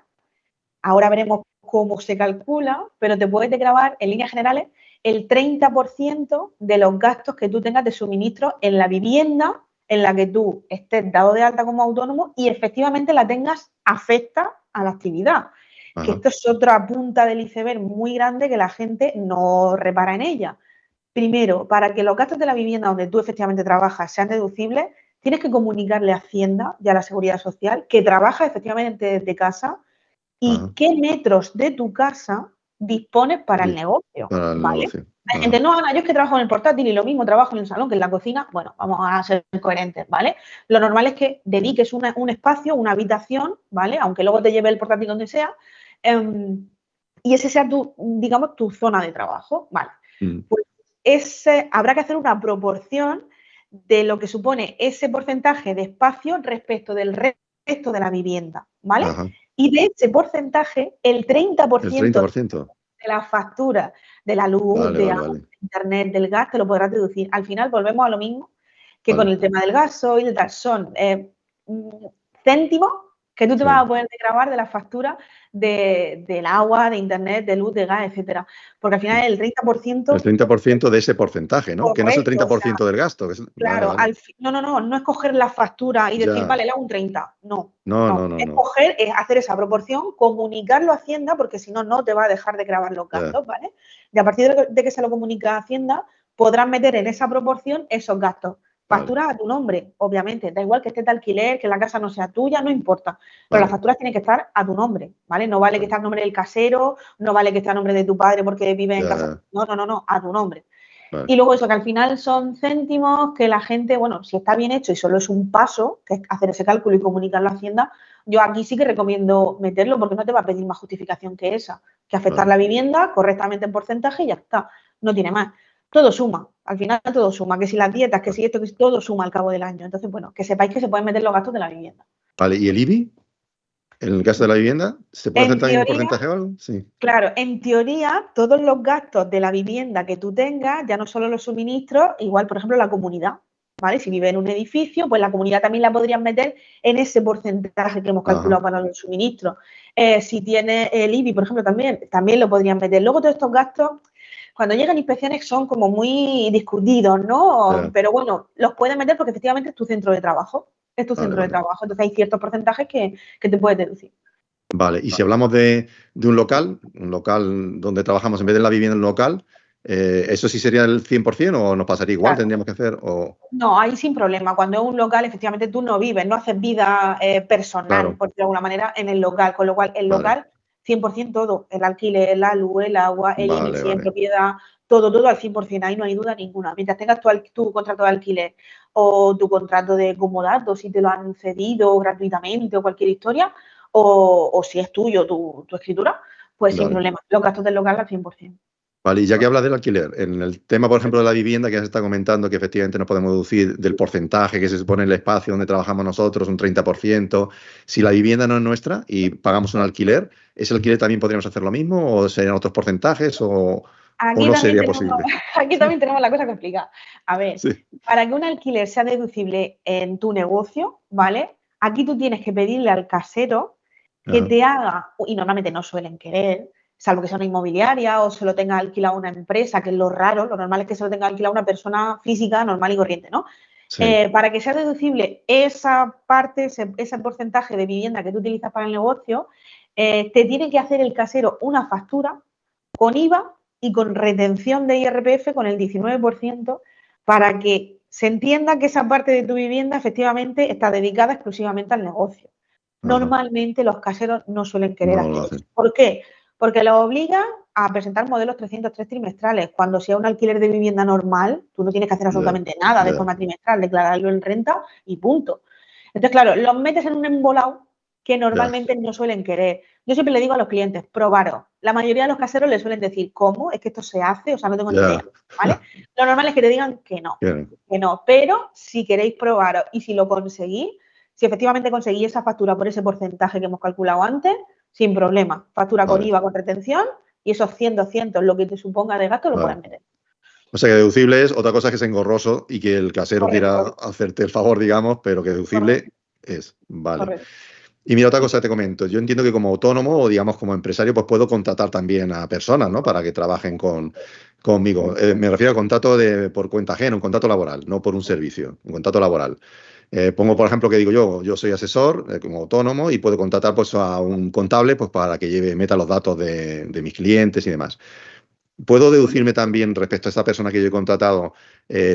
S2: ahora veremos cómo se calcula, pero te puedes desgravar en líneas generales el 30% de los gastos que tú tengas de suministro en la vivienda en la que tú estés dado de alta como autónomo y efectivamente la tengas afecta a la actividad. Que
S1: Ajá,
S2: esto es otra punta del iceberg muy grande que la gente no repara en ella. Primero, para que los gastos de la vivienda donde tú efectivamente trabajas sean deducibles, tienes que comunicarle a Hacienda y a la Seguridad Social que trabajas efectivamente desde casa y
S1: ajá.
S2: qué metros de tu casa dispones para el
S1: Sí,
S2: negocio,
S1: para el
S2: ¿vale?
S1: negocio.
S2: Hay gente,
S1: Ajá,
S2: no, Ana, yo es que trabajo en el portátil y lo mismo trabajo en el salón que en la cocina. Bueno, vamos a ser coherentes, ¿vale? Lo normal es que dediques un espacio, una habitación, ¿vale? Aunque luego te lleve el portátil donde sea, y ese sea tu, digamos, tu zona de trabajo, ¿vale?
S1: mm,
S2: Pues habrá que hacer una proporción de lo que supone ese porcentaje de espacio respecto del resto de la vivienda, ¿vale?
S1: ajá.
S2: Y de ese porcentaje, el
S1: El
S2: 30%
S1: 30%.
S2: de la factura de la luz,
S1: Vale,
S2: de
S1: vale,
S2: agua,
S1: vale.
S2: de internet, del gas, te lo podrás deducir. Al final volvemos a lo mismo que con
S1: Vale,
S2: el tema del gasoil y tal. Son mm, céntimos que tú te vas
S1: sí.
S2: a poder grabar de la factura del agua, de internet, de luz, de gas, etcétera. Porque al final el
S1: El
S2: 30%
S1: 30% de ese porcentaje, ¿no? Que no es el
S2: correcto, o sea,
S1: 30% del gasto. Vale,
S2: claro,
S1: vale.
S2: no es coger la factura y decir,
S1: Ya.
S2: vale, le hago un 30. No,
S1: No, no,
S2: no.
S1: no,
S2: Es
S1: no.
S2: coger, es hacer esa proporción, comunicarlo a Hacienda, porque si no, no te va a dejar de grabar los
S1: Ya,
S2: gastos, ¿vale? Y a partir de que se lo comunica a Hacienda, podrás meter en esa proporción esos gastos.
S1: vale,
S2: Facturas a tu nombre, obviamente. Da igual que esté de alquiler, que la casa no sea tuya, no importa. Pero las
S1: vale,
S2: facturas tienen que estar a tu nombre, ¿vale? No vale que
S1: vale.
S2: esté a nombre del casero, no vale que esté a nombre de tu padre porque vive en
S1: Ya,
S2: casa.
S1: ya,
S2: No, no, no, no, a tu nombre.
S1: vale.
S2: Y luego eso, que al final son céntimos que la gente, bueno, si está bien hecho y solo es un paso, que es hacer ese cálculo y comunicarlo a Hacienda, yo aquí sí que recomiendo meterlo porque no te va a pedir más justificación que esa, que afectar
S1: Vale.
S2: la vivienda correctamente en porcentaje y ya está, no tiene más. Todo suma, al final todo suma, que si las dietas, que si esto, que si todo suma al cabo del año. Entonces, bueno, que sepáis que se pueden meter los gastos de la vivienda.
S1: Vale, ¿y el IBI? En el caso de la vivienda, ¿se puede hacer
S2: En
S1: también un
S2: teoría,
S1: porcentaje o algo? Sí.
S2: claro, en teoría, todos los gastos de la vivienda que tú tengas, ya no solo los suministros, igual, por ejemplo, la comunidad, ¿vale? Si vive en un edificio, pues la comunidad también la podrías meter en ese porcentaje que hemos
S1: Ajá.
S2: calculado para los suministros. Si tiene el IBI, por ejemplo, también lo podrían meter. Luego, todos estos gastos, cuando llegan inspecciones, son como muy discutidos, ¿no?
S1: Ya,
S2: Pero bueno, los puedes meter porque efectivamente es tu centro de trabajo. Es tu
S1: vale,
S2: centro de
S1: vale.
S2: trabajo. Entonces, hay ciertos porcentajes que te puedes deducir.
S1: Vale, y si hablamos de un local donde trabajamos en vez de la vivienda en un local, ¿eso sí sería el 100% o nos pasaría igual?
S2: Claro.
S1: ¿Tendríamos que hacer? O,
S2: No, ahí sin problema. Cuando es un local, efectivamente tú no vives, no haces vida personal,
S1: claro,
S2: por decirlo de alguna manera, en el local. Con lo cual, el
S1: vale,
S2: local, 100% todo. El alquiler, la luz, el agua, el IBI,
S1: vale,
S2: si en
S1: vale,
S2: propiedad, todo, todo al 100%. Ahí no hay duda ninguna. Mientras tengas tu contrato de alquiler o tu contrato de comodato, si te lo han cedido gratuitamente o cualquier historia, o si es tuyo tu escritura, pues sin
S1: vale.
S2: problema. Los gastos del local al 100%.
S1: Vale, y ya que hablas del alquiler, en el tema, por ejemplo, de la vivienda, que se está comentando que efectivamente no podemos deducir del porcentaje que se supone en el espacio donde trabajamos nosotros, un 30%, si la vivienda no es nuestra y pagamos un alquiler, ¿ese alquiler también podríamos hacer lo mismo o serían otros porcentajes o
S2: Aquí
S1: no
S2: también
S1: sería
S2: tenemos,
S1: posible?
S2: aquí también tenemos la cosa complicada. A ver,
S1: Sí,
S2: para que un alquiler sea deducible en tu negocio, ¿vale? Aquí tú tienes que pedirle al casero que te haga, y normalmente no suelen querer, salvo que sea una inmobiliaria o se lo tenga alquilado una empresa, que es lo raro, lo normal es que se lo tenga alquilado una persona física normal y corriente, ¿no?
S1: Sí.
S2: Para que sea deducible esa parte, ese porcentaje de vivienda que tú utilizas para el negocio, te tiene que hacer el casero una factura con IVA y con retención de IRPF con el 19% para que se entienda que esa parte de tu vivienda efectivamente está dedicada exclusivamente al negocio.
S1: Ajá.
S2: Normalmente los caseros no suelen querer
S1: No lo
S2: hacer eso.
S1: hacen.
S2: ¿Por qué? Porque los obligan a presentar modelos 303 trimestrales. Cuando sea un alquiler de vivienda normal, tú no tienes que hacer
S1: Ya,
S2: absolutamente nada de
S1: ya,
S2: forma trimestral, declararlo en renta y punto. Entonces, claro, los metes en un embolado que
S1: ya.
S2: normalmente no suelen querer. Yo siempre le digo a los clientes, probaros. La mayoría de los caseros les suelen decir, ¿cómo? ¿Es que esto se hace? O sea, no tengo ni idea,
S1: Ya.
S2: ¿vale? Lo normal es que te digan
S1: Bien.
S2: que no. Pero si queréis probaros y si lo conseguís, si efectivamente conseguís esa factura por ese porcentaje que hemos calculado antes, sin problema. Factura con
S1: Vale,
S2: IVA, con retención y esos 100, 200, lo que te suponga de gasto, lo puedes
S1: vale.
S2: meter.
S1: O sea que deducible es otra cosa que es engorroso y que el casero quiera
S2: Correcto,
S1: hacerte el favor, digamos, pero que
S2: correcto,
S1: deducible es. Vale.
S2: correcto.
S1: Y mira, otra cosa te comento. Yo entiendo que como autónomo o digamos como empresario, pues puedo contratar también a personas, ¿no? Para que trabajen conmigo. Me refiero a contrato por cuenta ajena, un contrato laboral, no por un servicio, un contrato laboral. Pongo, por ejemplo, que digo yo soy asesor como autónomo y puedo contratar pues, a un contable pues, para que meta los datos de mis clientes y demás. ¿Puedo deducirme también respecto a esta persona que yo he contratado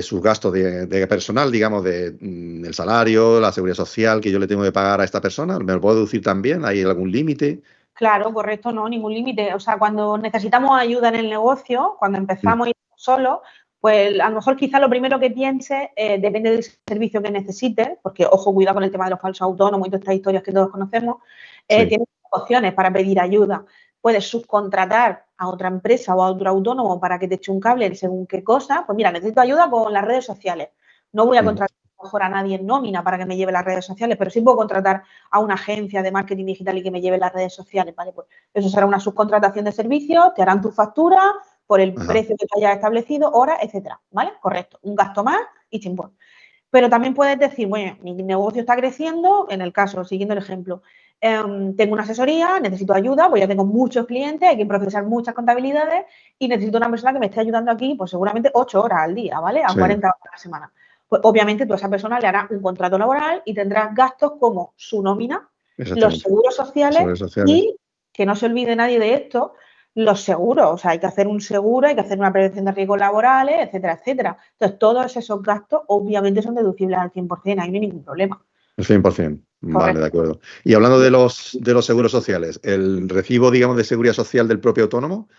S1: sus gastos de personal, digamos, el salario, la seguridad social que yo le tengo que pagar a esta persona? ¿Me lo puedo deducir también? ¿Hay algún límite?
S2: Claro, correcto, no, ningún límite. O sea, cuando necesitamos ayuda en el negocio, cuando
S1: Mm,
S2: empezamos y solos, pues a lo mejor quizá lo primero que piense, depende del servicio que necesites, porque ojo, cuidado con el tema de los falsos autónomos y todas estas historias que todos conocemos,
S1: sí,
S2: tienes opciones para pedir ayuda. Puedes subcontratar a otra empresa o a otro autónomo para que te eche un cable según qué cosa. Pues mira, necesito ayuda con las redes sociales. No voy a
S1: mm,
S2: contratar a lo mejor a nadie en nómina para que me lleve las redes sociales, pero sí puedo contratar a una agencia de marketing digital y que me lleve las redes sociales, ¿vale? Pues eso será una subcontratación de servicios, te harán tu factura por el
S1: ajá,
S2: precio que tú hayas establecido, horas, etcétera, ¿vale? Correcto. Un gasto más y chimpón. Pero también puedes decir, bueno, mi negocio está creciendo, en el caso, siguiendo el ejemplo, tengo una asesoría, necesito ayuda, pues ya tengo muchos clientes, hay que procesar muchas contabilidades y necesito una persona que me esté ayudando aquí, pues seguramente 8 horas al día, ¿vale? A
S1: sí,
S2: 40 horas a la semana. Pues obviamente tú a esa persona le harás un contrato laboral y tendrás gastos como su nómina, los
S1: exactamente.
S2: seguros sociales
S1: Seguridad sociales.
S2: y, que no se olvide nadie de esto, los seguros. O sea, hay que hacer un seguro, hay que hacer una prevención de riesgos laborales, etcétera, etcétera. Entonces, todos esos gastos obviamente son deducibles al 100%, ahí no hay ningún problema.
S1: El 100%. Vale, de
S2: Correcto.
S1: acuerdo. Y hablando de los seguros sociales, ¿el recibo, digamos, de seguridad social del propio autónomo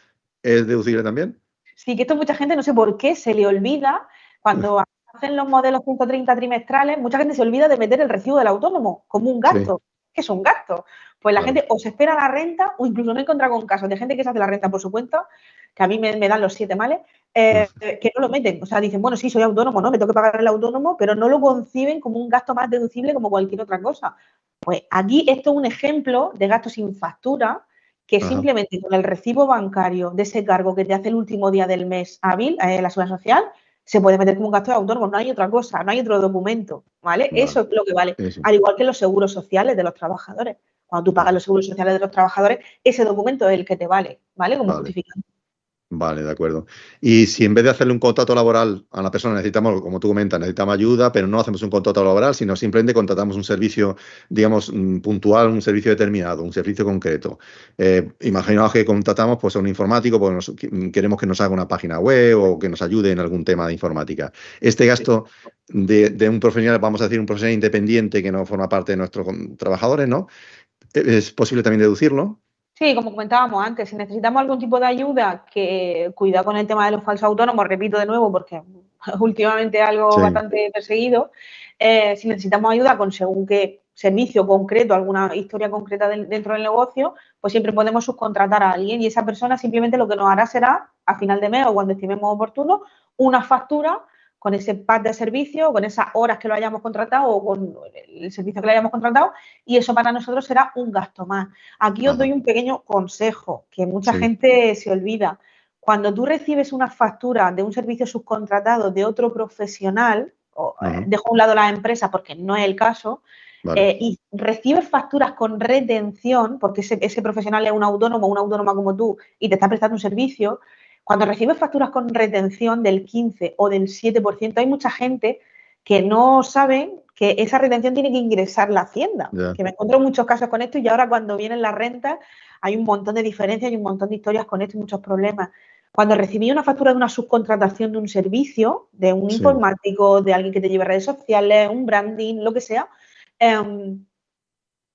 S1: es deducible también?
S2: Sí, que esto mucha gente no sé por qué se le olvida cuando hacen los modelos 130 trimestrales, mucha gente se olvida de meter el recibo del autónomo como un
S1: Sí,
S2: gasto. ¿Qué es un gasto? Pues la
S1: claro.
S2: gente o se espera la renta o incluso me he encontrado con casos de gente que se hace la renta por su cuenta, que a mí me dan los 7 males, que no lo meten. O sea, dicen, bueno, sí, soy autónomo, ¿no? Me tengo que pagar el autónomo, pero no lo conciben como un gasto más deducible como cualquier otra cosa. Pues aquí esto es un ejemplo de gasto sin factura que
S1: Ajá.
S2: simplemente con el recibo bancario de ese cargo que te hace el último día del mes hábil, la seguridad social, se puede meter como un gasto de autónomo. No hay otra cosa, no hay otro documento, ¿vale?
S1: Vale.
S2: Eso es lo que vale.
S1: Eso.
S2: Al igual que los seguros sociales de los trabajadores. Cuando tú pagas
S1: Ajá.
S2: los seguros sociales de los trabajadores, ese documento es el que te vale, ¿vale? Como
S1: Vale.
S2: justificante.
S1: Vale, de acuerdo. Y si en vez de hacerle un contrato laboral a la persona necesitamos, como tú comentas, necesitamos ayuda, pero no hacemos un contrato laboral, sino simplemente contratamos un servicio, digamos, puntual, un servicio determinado, un servicio concreto. Imaginaos que contratamos pues, a un informático, pues queremos que nos haga una página web o que nos ayude en algún tema de informática. Este gasto de un profesional, vamos a decir, un profesional independiente que no forma parte de nuestros trabajadores, ¿no? ¿Es posible también deducirlo?
S2: Sí, como comentábamos antes, si necesitamos algún tipo de ayuda, que cuidado con el tema de los falsos autónomos, repito de nuevo, porque últimamente es algo
S1: Sí.
S2: bastante perseguido, si necesitamos ayuda con según qué servicio concreto, alguna historia concreta dentro del negocio, pues siempre podemos subcontratar a alguien y esa persona simplemente lo que nos hará será, a final de mes o cuando estimemos oportuno, una factura con ese pack de servicio, con esas horas que lo hayamos contratado o con el servicio que le hayamos contratado y eso para nosotros será un gasto más. Aquí os doy
S1: Ajá.
S2: un pequeño consejo que mucha
S1: Sí.
S2: gente se olvida. Cuando tú recibes una factura de un servicio subcontratado de otro profesional,
S1: Ajá.
S2: dejo a un lado las empresas porque no es el caso,
S1: Vale.
S2: y recibes facturas con retención, porque ese profesional es un autónomo, una autónoma como tú, y te está prestando un servicio, cuando recibes facturas con retención del 15 o del 7%, hay mucha gente que no sabe que esa retención tiene que ingresar la Hacienda.
S1: Ya.
S2: Que me encuentro muchos casos con esto y ahora cuando vienen las rentas hay un montón de diferencias y un montón de historias con esto y muchos problemas. Cuando recibí una factura de una subcontratación de un servicio, de un
S1: Sí.
S2: informático, de alguien que te lleve redes sociales, un branding, lo que sea,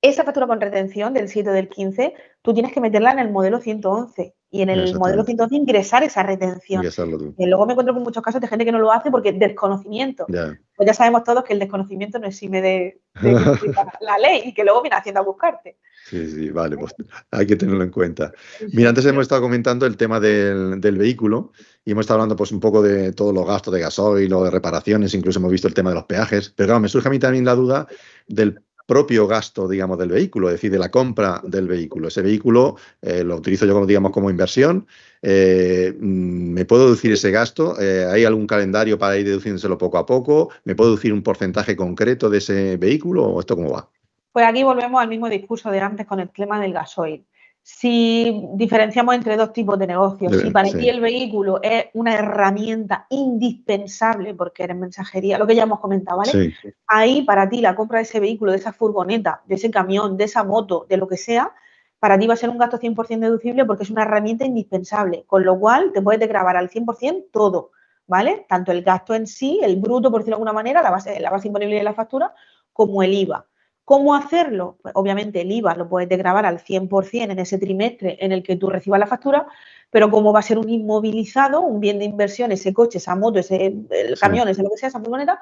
S2: esa factura con retención del 7 o del 15, tú tienes que meterla en el modelo 111 y en el modelo
S1: Exactamente.
S2: 111 ingresar esa retención.
S1: Ingresarlo tú.
S2: Y luego me encuentro con muchos casos de gente que no lo hace porque desconocimiento.
S1: Ya.
S2: Pues ya sabemos todos que el desconocimiento no exime de cumplir la ley y que luego viene haciendo a buscarte.
S1: Sí, sí, vale, pues hay que tenerlo en cuenta.
S2: Sí,
S1: Mira,
S2: sí.
S1: antes hemos estado comentando el tema del vehículo y hemos estado hablando pues un poco de todos los gastos de gasoil o de reparaciones, incluso hemos visto el tema de los peajes, pero claro, me surge a mí también la duda del propio gasto, digamos, del vehículo, es decir, de la compra del vehículo. Ese vehículo lo utilizo yo, como, digamos, como inversión. ¿Me puedo deducir ese gasto? ¿Hay algún calendario para ir deduciéndoselo poco a poco? ¿Me puedo deducir un porcentaje concreto de ese vehículo o esto cómo va?
S2: Pues aquí volvemos al mismo discurso de antes con el tema del gasoil. Si diferenciamos entre dos tipos de negocios, si para ti
S1: Sí,
S2: el vehículo es una herramienta indispensable porque eres mensajería, lo que ya hemos comentado, ¿vale?
S1: sí,
S2: Ahí para ti la compra de ese vehículo, de esa furgoneta, de ese camión, de esa moto, de lo que sea, para ti va a ser un gasto 100% deducible porque es una herramienta indispensable, con lo cual te puedes desgravar al 100% todo, ¿vale? Tanto el gasto en sí, el bruto, por decirlo de alguna manera, la base imponible de la factura, como el IVA. ¿Cómo hacerlo? Pues obviamente el IVA lo puedes desgravar al 100% en ese trimestre en el que tú recibas la factura, pero como va a ser un inmovilizado, un bien de inversión, ese coche, esa moto, el
S1: sí.
S2: camión, ese lo que sea, esa furgoneta,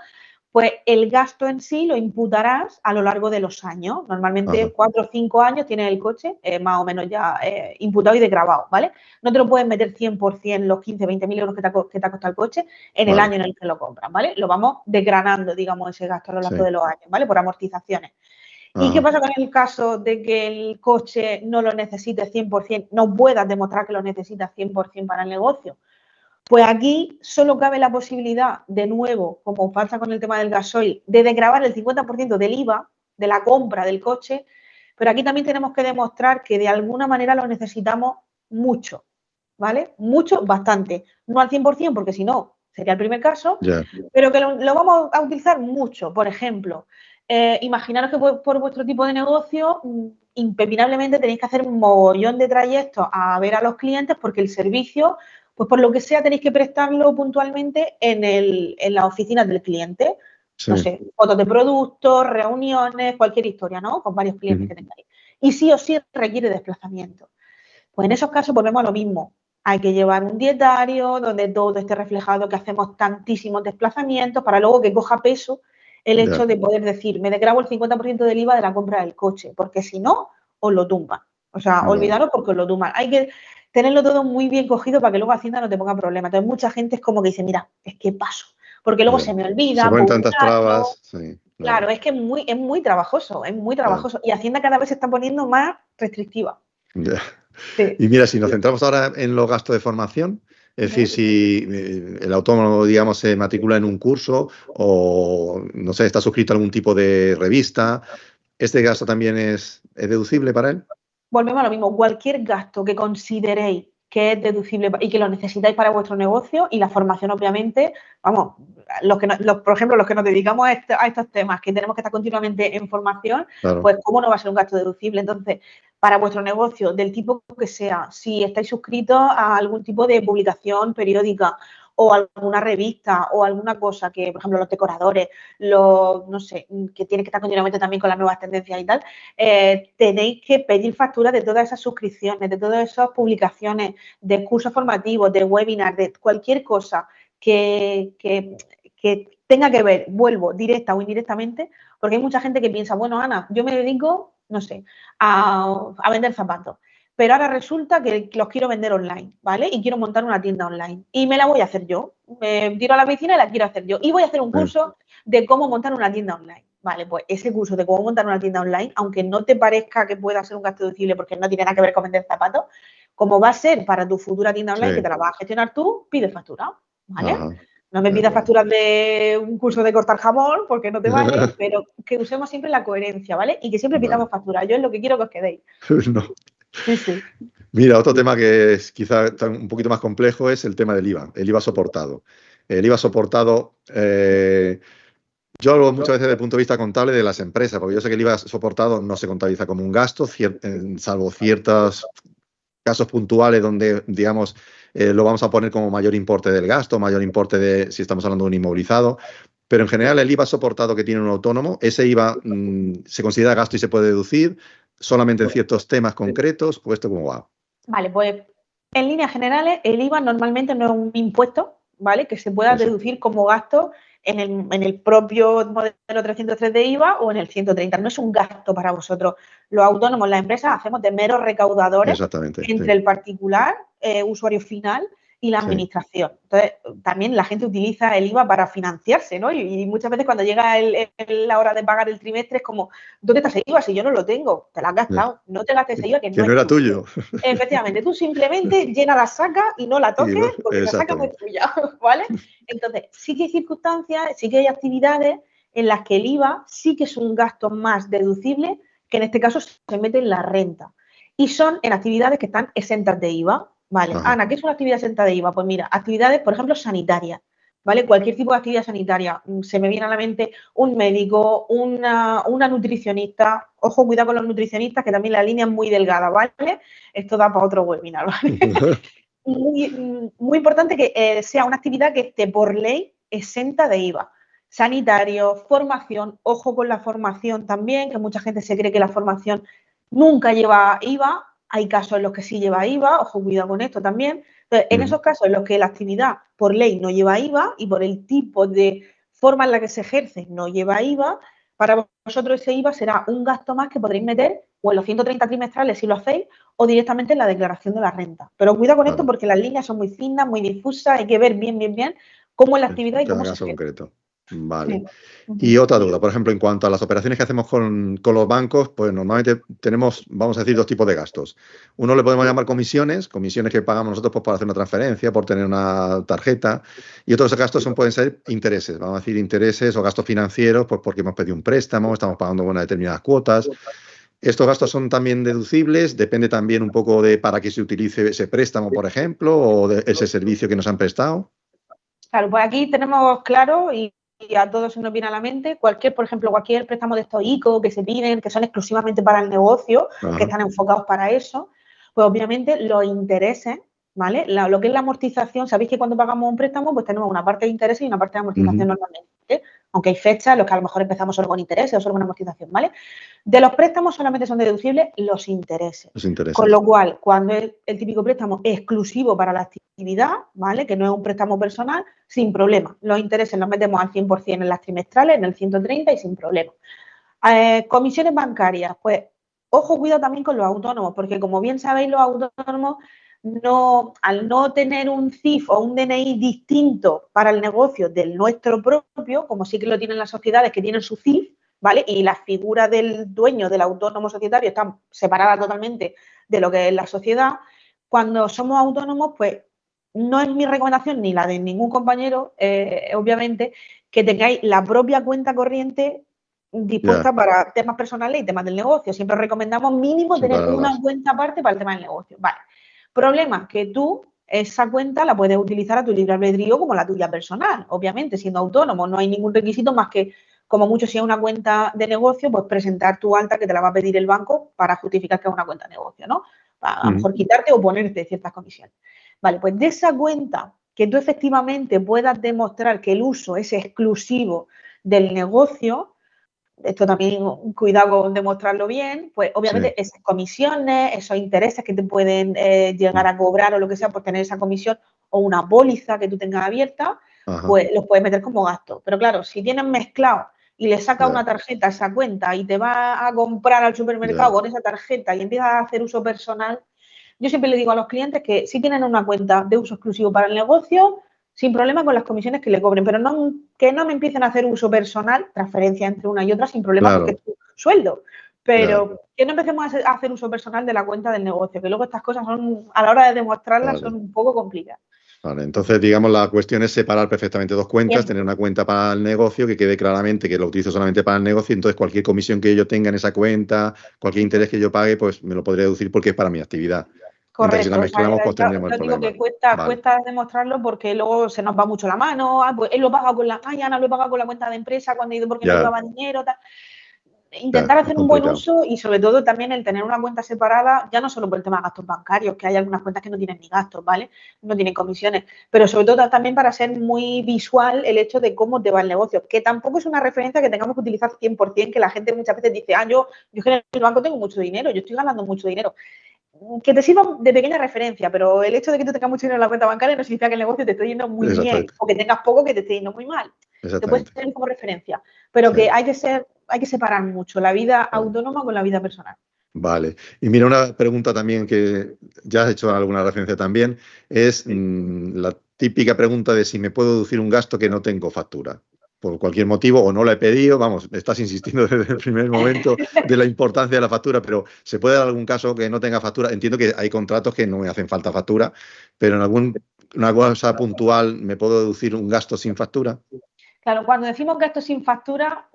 S2: pues el gasto en sí lo imputarás a lo largo de los años.
S1: Ajá.
S2: Normalmente 4 o 5 años tienes el coche más o menos ya imputado y desgravado, ¿vale? No te lo puedes meter 100% los 15, 20 mil euros que te ha costado el coche en el
S1: Vale,
S2: año en el que lo compras, ¿vale? Lo vamos desgranando, digamos, ese gasto a lo largo
S1: sí.
S2: de los años, ¿vale? Por amortizaciones. ¿Y qué
S1: Ajá.
S2: pasa con el caso de que el coche no lo necesites 100%, no puedas demostrar que lo necesitas 100% para el negocio? Pues aquí solo cabe la posibilidad, de nuevo, como pasa con el tema del gasoil, de desgravar el 50% del IVA de la compra del coche, pero aquí también tenemos que demostrar que de alguna manera lo necesitamos mucho, ¿vale? Mucho, bastante. No al 100%, porque si no, sería el primer caso,
S1: Ya,
S2: pero que lo vamos a utilizar mucho. Por ejemplo, imaginaros que por vuestro tipo de negocio, impepinablemente tenéis que hacer un mogollón de trayectos a ver a los clientes porque el servicio, pues por lo que sea, tenéis que prestarlo puntualmente en las oficinas del cliente. No
S1: sí.
S2: sé, fotos de productos, reuniones, cualquier historia, ¿no? Con varios clientes
S1: Ujú.
S2: que tengáis. Y sí o sí requiere desplazamiento. Pues en esos casos volvemos a lo mismo. Hay que llevar un dietario donde todo esté reflejado, que hacemos tantísimos desplazamientos para luego que coja peso el
S1: Ya,
S2: hecho de poder decir, me desgravo el 50% del IVA de la compra del coche, porque si no, os lo tumban. O sea,
S1: vale.
S2: olvidaros porque os lo tumban. Hay que tenerlo todo muy bien cogido para que luego Hacienda no te ponga problema. Entonces, mucha gente es como que dice, mira, es que paso, porque luego
S1: Ya.
S2: se me
S1: Se
S2: olvida,
S1: ponen
S2: voy un
S1: tantas
S2: año.
S1: trabas, sí,
S2: Claro,
S1: claro,
S2: es que es muy trabajoso, es muy
S1: claro.
S2: trabajoso. Y Hacienda cada vez se está poniendo más restrictiva.
S1: Ya.
S2: Sí.
S1: Y mira, si nos centramos ahora en los gastos de formación, es decir,
S2: Ujú.
S1: si el autónomo, digamos, se matricula en un curso o, no sé, está suscrito a algún tipo de revista, ¿este gasto también es deducible para él?
S2: Volvemos a lo mismo. Cualquier gasto que consideréis que es deducible y que lo necesitáis para vuestro negocio y la formación, obviamente, vamos, por ejemplo, los que nos dedicamos a estos temas, que tenemos que estar continuamente en formación,
S1: Claro.
S2: pues cómo no va a ser un gasto deducible. Entonces, para vuestro negocio, del tipo que sea, si estáis suscritos a algún tipo de publicación periódica o alguna revista o alguna cosa que, por ejemplo, los decoradores, no sé, que tienen que estar continuamente también con las nuevas tendencias y tal, tenéis que pedir facturas de todas esas suscripciones, de todas esas publicaciones, de cursos formativos, de webinars, de cualquier cosa que tenga que ver, vuelvo, directa o indirectamente, porque hay mucha gente que piensa, bueno, Ana, yo me dedico, no sé, a vender zapatos, pero ahora resulta que los quiero vender online, ¿vale? Y quiero montar una tienda online. Y me la voy a hacer yo. Me tiro a la piscina y la quiero hacer yo. Y voy a hacer un
S1: Sí.
S2: curso de cómo montar una tienda online. Vale, pues ese curso de cómo montar una tienda online, aunque no te parezca que pueda ser un gasto deducible porque no tiene nada que ver con vender zapatos, como va a ser para tu futura tienda online que
S1: Sí.
S2: te la vas a gestionar tú, pide factura, ¿vale?
S1: Ajá.
S2: No me pidas facturas de un curso de cortar jamón porque no te vale, pero que usemos siempre la coherencia, ¿vale? Y que siempre pidamos facturas. Yo es lo que quiero que os quedéis.
S1: No.
S2: Sí.
S1: Mira, otro tema que es quizá un poquito más complejo es el tema del IVA, el IVA soportado. El IVA soportado, yo hablo muchas veces desde el punto de vista contable de las empresas, porque yo sé que el IVA soportado no se contabiliza como un gasto, salvo ciertos casos puntuales donde, digamos, lo vamos a poner como mayor importe del gasto, mayor importe de si estamos hablando de un inmovilizado. Pero en general el IVA soportado que tiene un autónomo, ese IVA se considera gasto y se puede deducir solamente en ciertos temas concretos, ¿o esto cómo va?
S2: Vale, pues en líneas generales el IVA normalmente no es un impuesto, ¿vale? Que se pueda deducir como gasto en el propio modelo 303 de IVA o en el 130. No es un gasto para vosotros. Los autónomos, las empresas, hacemos de meros recaudadores entre el particular, usuario final, y la administración. Entonces, también la gente utiliza el IVA para financiarse, ¿no? Y muchas veces cuando llega la hora de pagar el trimestre es como, ¿dónde está ese IVA? Si yo no lo tengo, te lo has gastado. No te gastes ese IVA que no
S1: era
S2: es
S1: tuyo.
S2: Efectivamente, tú simplemente llena la saca y no la toques porque la saca no es tuya, ¿vale? Entonces, sí que hay circunstancias, sí que hay actividades en las que el IVA sí que es un gasto más deducible, que en este caso se mete en la renta. Y son en actividades que están exentas de IVA. Vale, Ana, ¿qué es una actividad exenta de IVA? Pues mira, actividades, por ejemplo, sanitarias, ¿vale? Cualquier tipo de actividad sanitaria. Se me viene a la mente un médico, una nutricionista. Ojo, cuidado con los nutricionistas, que también la línea es muy delgada, ¿vale? Esto da para otro webinar, ¿vale? muy importante que sea una actividad que esté por ley exenta de IVA. Sanitario, formación, ojo con la formación también, que mucha gente se cree que la formación nunca lleva IVA. Hay casos en los que sí lleva IVA, ojo, cuidado con esto también. Entonces, en esos casos en los que la actividad por ley no lleva IVA y por el tipo de forma en la que se ejerce no lleva IVA, para vosotros ese IVA será un gasto más que podréis meter o en los 130 trimestrales si lo hacéis o directamente en la declaración de la renta. Pero cuidado con esto porque las líneas son muy finas, muy difusas, hay que ver bien cómo es la actividad y cómo se hace.
S1: Concreto. Vale. Y otra duda, por ejemplo, en cuanto a las operaciones que hacemos con los bancos, pues normalmente tenemos, vamos a decir, dos tipos de gastos. Uno le podemos llamar comisiones que pagamos nosotros pues, por hacer una transferencia, por tener una tarjeta, y otros gastos pueden ser intereses, vamos a decir intereses o gastos financieros, pues porque hemos pedido un préstamo, estamos pagando unas determinadas cuotas. ¿Estos gastos son también deducibles? Depende también un poco de para qué se utilice ese préstamo, por ejemplo, o de ese servicio que nos han prestado.
S2: Claro, pues aquí tenemos claro y a todos se nos viene a la mente por ejemplo, cualquier préstamo de estos ICO que se piden, que son exclusivamente para el negocio, que están enfocados para eso, pues obviamente los intereses, ¿vale? Lo que es la amortización, sabéis que cuando pagamos un préstamo, pues tenemos una parte de intereses y una parte de amortización normalmente, aunque hay fechas en las que a lo mejor empezamos solo con intereses o solo con amortización, ¿vale? De los préstamos solamente son deducibles los intereses. Con lo cual, cuando es el típico préstamo exclusivo para la actividad, ¿vale? Que no es un préstamo personal, sin problema. Los intereses los metemos al 100% en las trimestrales, en el 130 y sin problema. Comisiones bancarias, pues ojo, cuidado también con los autónomos, porque como bien sabéis, los autónomos al no tener un CIF o un DNI distinto para el negocio del nuestro propio, como sí que lo tienen las sociedades que tienen su CIF, ¿vale? Y la figura del dueño del autónomo societario está separada totalmente de lo que es la sociedad. Cuando somos autónomos, pues no es mi recomendación ni la de ningún compañero, obviamente, que tengáis la propia cuenta corriente dispuesta para temas personales y temas del negocio. Siempre recomendamos mínimo tener una cuenta aparte para el tema del negocio. Vale. Problema, que tú esa cuenta la puedes utilizar a tu libre albedrío como la tuya personal. Obviamente, siendo autónomo, no hay ningún requisito más que, como mucho si es una cuenta de negocio, pues presentar tu alta que te la va a pedir el banco para justificar que es una cuenta de negocio, ¿no? A lo mejor quitarte o ponerte ciertas comisiones. Vale, pues de esa cuenta que tú efectivamente puedas demostrar que el uso es exclusivo del negocio, esto también cuidado con demostrarlo bien, pues obviamente esas comisiones, esos intereses que te pueden llegar a cobrar o lo que sea por tener esa comisión o una póliza que tú tengas abierta, pues los puedes meter como gasto. Pero claro, si tienes mezclado y le sacas una tarjeta a esa cuenta y te vas a comprar al supermercado con esa tarjeta y empiezas a hacer uso personal, yo siempre le digo a los clientes que si tienen una cuenta de uso exclusivo para el negocio, sin problema con las comisiones que le cobren, pero que no me empiecen a hacer uso personal, transferencia entre una y otra, sin problema porque es tu sueldo. Pero que no empecemos a hacer uso personal de la cuenta del negocio, que luego estas cosas son, a la hora de demostrarlas, son un poco complicadas.
S1: Vale, entonces, digamos, la cuestión es separar perfectamente dos cuentas,
S2: Siempre.
S1: tener una cuenta para el negocio, que quede claramente que lo utilizo solamente para el negocio, entonces cualquier comisión que yo tenga en esa cuenta, cualquier interés que yo pague, pues me lo podré deducir porque es para mi actividad. Mientras que si la
S2: Correcto, o sea,
S1: mezclamos, pues tendremos el
S2: yo digo
S1: problema.
S2: que cuesta,
S1: Vale,
S2: cuesta demostrarlo porque luego se nos va mucho la mano, pues él lo paga con la, Ana lo he pagado con la cuenta de empresa cuando he ido porque no
S1: ya,
S2: llevaba dinero, tal.
S1: ya,
S2: Intentar
S1: es
S2: hacer un buen
S1: complicado.
S2: uso y sobre todo también el tener una cuenta separada, ya no solo por el tema de gastos bancarios, que hay algunas cuentas que no tienen ni gastos, ¿vale? No tienen comisiones, pero sobre todo también para ser muy visual el hecho de cómo te va el negocio, que tampoco es una referencia que tengamos que utilizar 100%, que la gente muchas veces dice, yo en el banco tengo mucho dinero, yo estoy ganando mucho dinero. Que te sirva de pequeña referencia, pero el hecho de que tú tengas mucho dinero en la cuenta bancaria no significa que el negocio te esté yendo muy bien
S1: Exactamente,
S2: o que tengas poco que te esté yendo muy mal. Te puedes
S1: exactamente.
S2: tener como referencia, pero
S1: Sí,
S2: que hay que separar mucho la vida
S1: vale.
S2: autónoma con la vida personal.
S1: Vale. Y mira, una pregunta también que ya has hecho alguna referencia también, es la típica pregunta de si me puedo deducir un gasto que no tengo factura. Por cualquier motivo, o no la he pedido, vamos, estás insistiendo desde el primer momento de la importancia de la factura, pero ¿se puede dar algún caso que no tenga factura? Entiendo que hay contratos que no me hacen falta factura, pero en alguna cosa puntual me puedo deducir un gasto sin factura.
S2: Claro, cuando decimos gastos sin factura,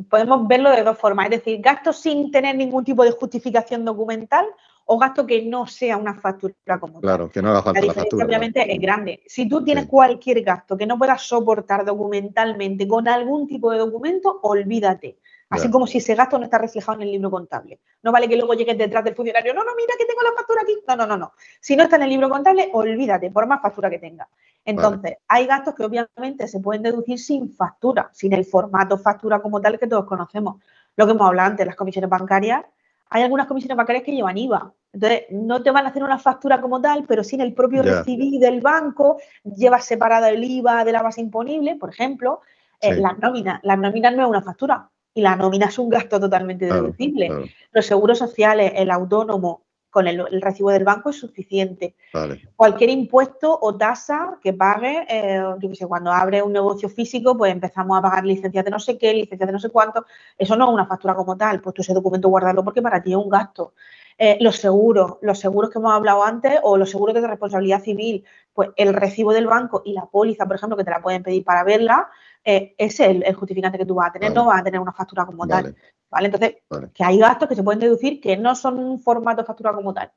S2: podemos verlo de dos formas, es decir, gastos sin tener ningún tipo de justificación documental o gasto que no sea una factura como tal.
S1: Claro, que no haga
S2: La
S1: falta la
S2: diferencia
S1: factura, claro.
S2: obviamente es grande. Si tú tienes
S1: Sí,
S2: cualquier gasto que no puedas soportar documentalmente con algún tipo de documento, olvídate. Así
S1: ya,
S2: como si ese gasto no está reflejado en el libro contable. No vale que luego llegues detrás del funcionario, no, mira que tengo la factura aquí. No. Si no está en el libro contable, olvídate, por más factura que tenga.
S1: vale,
S2: Entonces, hay gastos que obviamente se pueden deducir sin factura, sin el formato factura como tal que todos conocemos. Lo que hemos hablado antes, las comisiones bancarias, hay algunas comisiones bancarias que llevan IVA. Entonces, no te van a hacer una factura como tal, pero sí en el propio
S1: ya,
S2: recibí del banco, llevas separada el IVA de la base imponible, por ejemplo,
S1: sí,
S2: las nóminas. Las nóminas no es una factura y la nómina es un gasto totalmente
S1: claro,
S2: deducible.
S1: claro,
S2: Los seguros sociales, el autónomo, con el recibo del banco es suficiente.
S1: vale.
S2: Cualquier impuesto o tasa que pague, yo qué sé, cuando abre un negocio físico, pues empezamos a pagar licencias de no sé qué, licencias de no sé cuánto. Eso no es una factura como tal, pues tú ese documento guardarlo porque para ti es un gasto. Los seguros que hemos hablado antes o los seguros de responsabilidad civil, pues el recibo del banco y la póliza, por ejemplo, que te la pueden pedir para verla, ese es el justificante que tú vas a tener, no
S1: Vale,
S2: vas a tener una factura como tal.
S1: vale,
S2: ¿Vale? Entonces,
S1: vale,
S2: que hay gastos que se pueden deducir que no son un formato de factura como tal.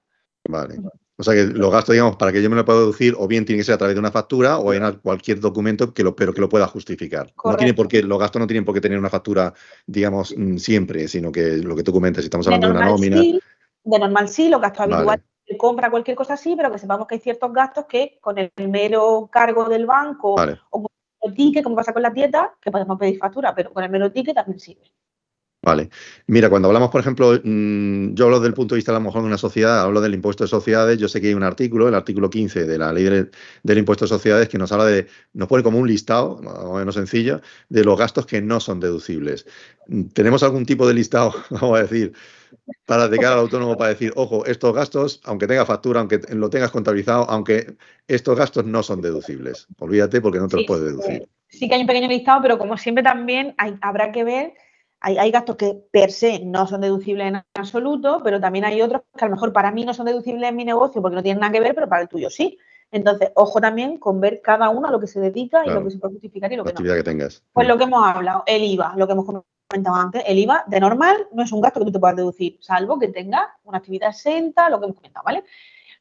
S1: vale. O sea que los gastos, digamos, para que yo me lo pueda deducir, o bien tiene que ser a través de una factura o en cualquier documento pero que lo pueda justificar. No tiene por
S2: Correcto.
S1: qué, los gastos no tienen por qué tener una factura, digamos, siempre, sino que lo que tú comentas, si estamos
S2: De
S1: hablando de una
S2: normal
S1: nómina,
S2: sí, de normal sí, los gastos habituales
S1: vale,
S2: de compra, cualquier cosa así, pero que sepamos que hay ciertos gastos que con el mero cargo del banco
S1: vale.
S2: o con el ticket, como pasa con la dieta, que podemos pedir factura, pero con el mero ticket también sirve.
S1: Vale. Mira, cuando hablamos, por ejemplo, yo hablo del punto de vista a lo mejor de una sociedad, hablo del impuesto de sociedades, yo sé que hay un artículo, el artículo 15 de la ley del impuesto de sociedades, que nos habla nos pone como un listado, más o menos sencillo, de los gastos que no son deducibles. ¿Tenemos algún tipo de listado, vamos a decir, para de cara al autónomo para decir, ojo, estos gastos, aunque tenga factura, aunque lo tengas contabilizado, aunque estos gastos no son deducibles? Olvídate porque no te los
S2: Sí,
S1: puedes deducir.
S2: sí que hay un pequeño listado, pero como siempre también habrá que ver, hay gastos que per se no son deducibles en absoluto, pero también hay otros que a lo mejor para mí no son deducibles en mi negocio porque no tienen nada que ver, pero para el tuyo sí. Entonces, ojo también con ver cada uno a lo que se dedica y lo que
S1: Claro,
S2: se puede justificar y lo
S1: la
S2: que no.
S1: actividad que tengas.
S2: Pues lo que hemos hablado, el IVA, lo que hemos comentado antes, el IVA de normal no es un gasto que tú te puedas deducir, salvo que tengas una actividad exenta, lo que hemos comentado, ¿vale?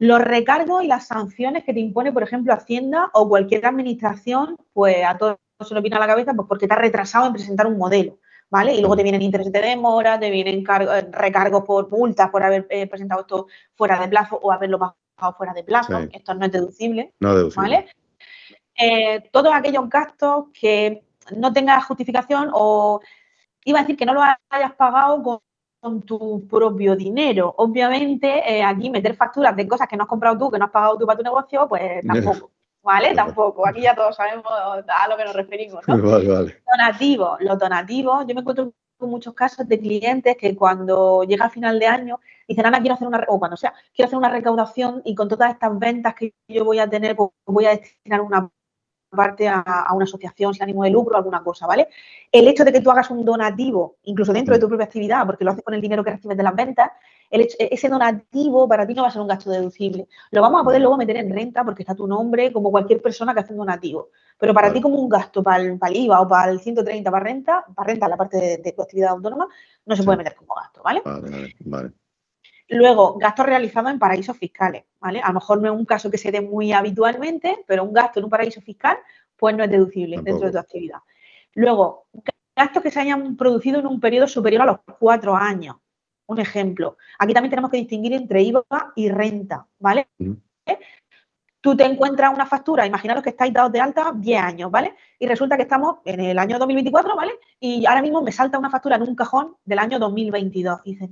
S2: Los recargos y las sanciones que te impone, por ejemplo, Hacienda o cualquier administración, pues a todos se nos viene a la cabeza pues porque te has retrasado en presentar un modelo, ¿vale? Y luego te
S1: Vale.
S2: vienen intereses de demora, te vienen recargos por multas por haber presentado esto fuera de plazo o haberlo pagado fuera de plazo.
S1: Sí,
S2: Esto no es deducible,
S1: no deducible.
S2: ¿vale? Todos aquellos gastos que no tengas justificación o iba a decir que no lo hayas pagado con tu propio dinero. Obviamente, aquí meter facturas de cosas que no has comprado tú, que no has pagado tú para tu negocio, pues tampoco, ¿vale?
S1: Claro.
S2: Tampoco. Aquí ya todos sabemos a lo que nos referimos, ¿no?
S1: Vale, vale.
S2: Donativos. Los donativos, yo me encuentro con muchos casos de clientes que cuando llega a final de año dicen, Ana, quiero hacer o cuando sea, quiero hacer una recaudación y con todas estas ventas que yo voy a tener, pues voy a destinar una parte a una asociación sin ánimo de lucro, alguna cosa, ¿vale? El hecho de que tú hagas un donativo, incluso dentro de tu propia actividad, porque lo haces con el dinero que recibes de las ventas, ese donativo para ti no va a ser un gasto deducible. Lo vamos a poder luego meter en renta porque está tu nombre, como cualquier persona que hace un donativo. Pero para ti como un gasto para el IVA o para el 130 para renta, la parte de tu actividad autónoma, no se puede meter como gasto, ¿vale?
S1: Vale.
S2: Luego, gastos realizados en paraísos fiscales, ¿vale? A lo mejor no es un caso que se dé muy habitualmente, pero un gasto en un paraíso fiscal, pues no es deducible dentro de tu actividad. Luego, gastos que se hayan producido en un periodo superior a los 4 años. Un ejemplo. Aquí también tenemos que distinguir entre IVA y renta, ¿vale? Tú te encuentras una factura, imaginaros que estáis dados de alta 10 años, ¿vale? Y resulta que estamos en el año 2024, ¿vale? Y ahora mismo me salta una factura en un cajón del año 2022. Y dices,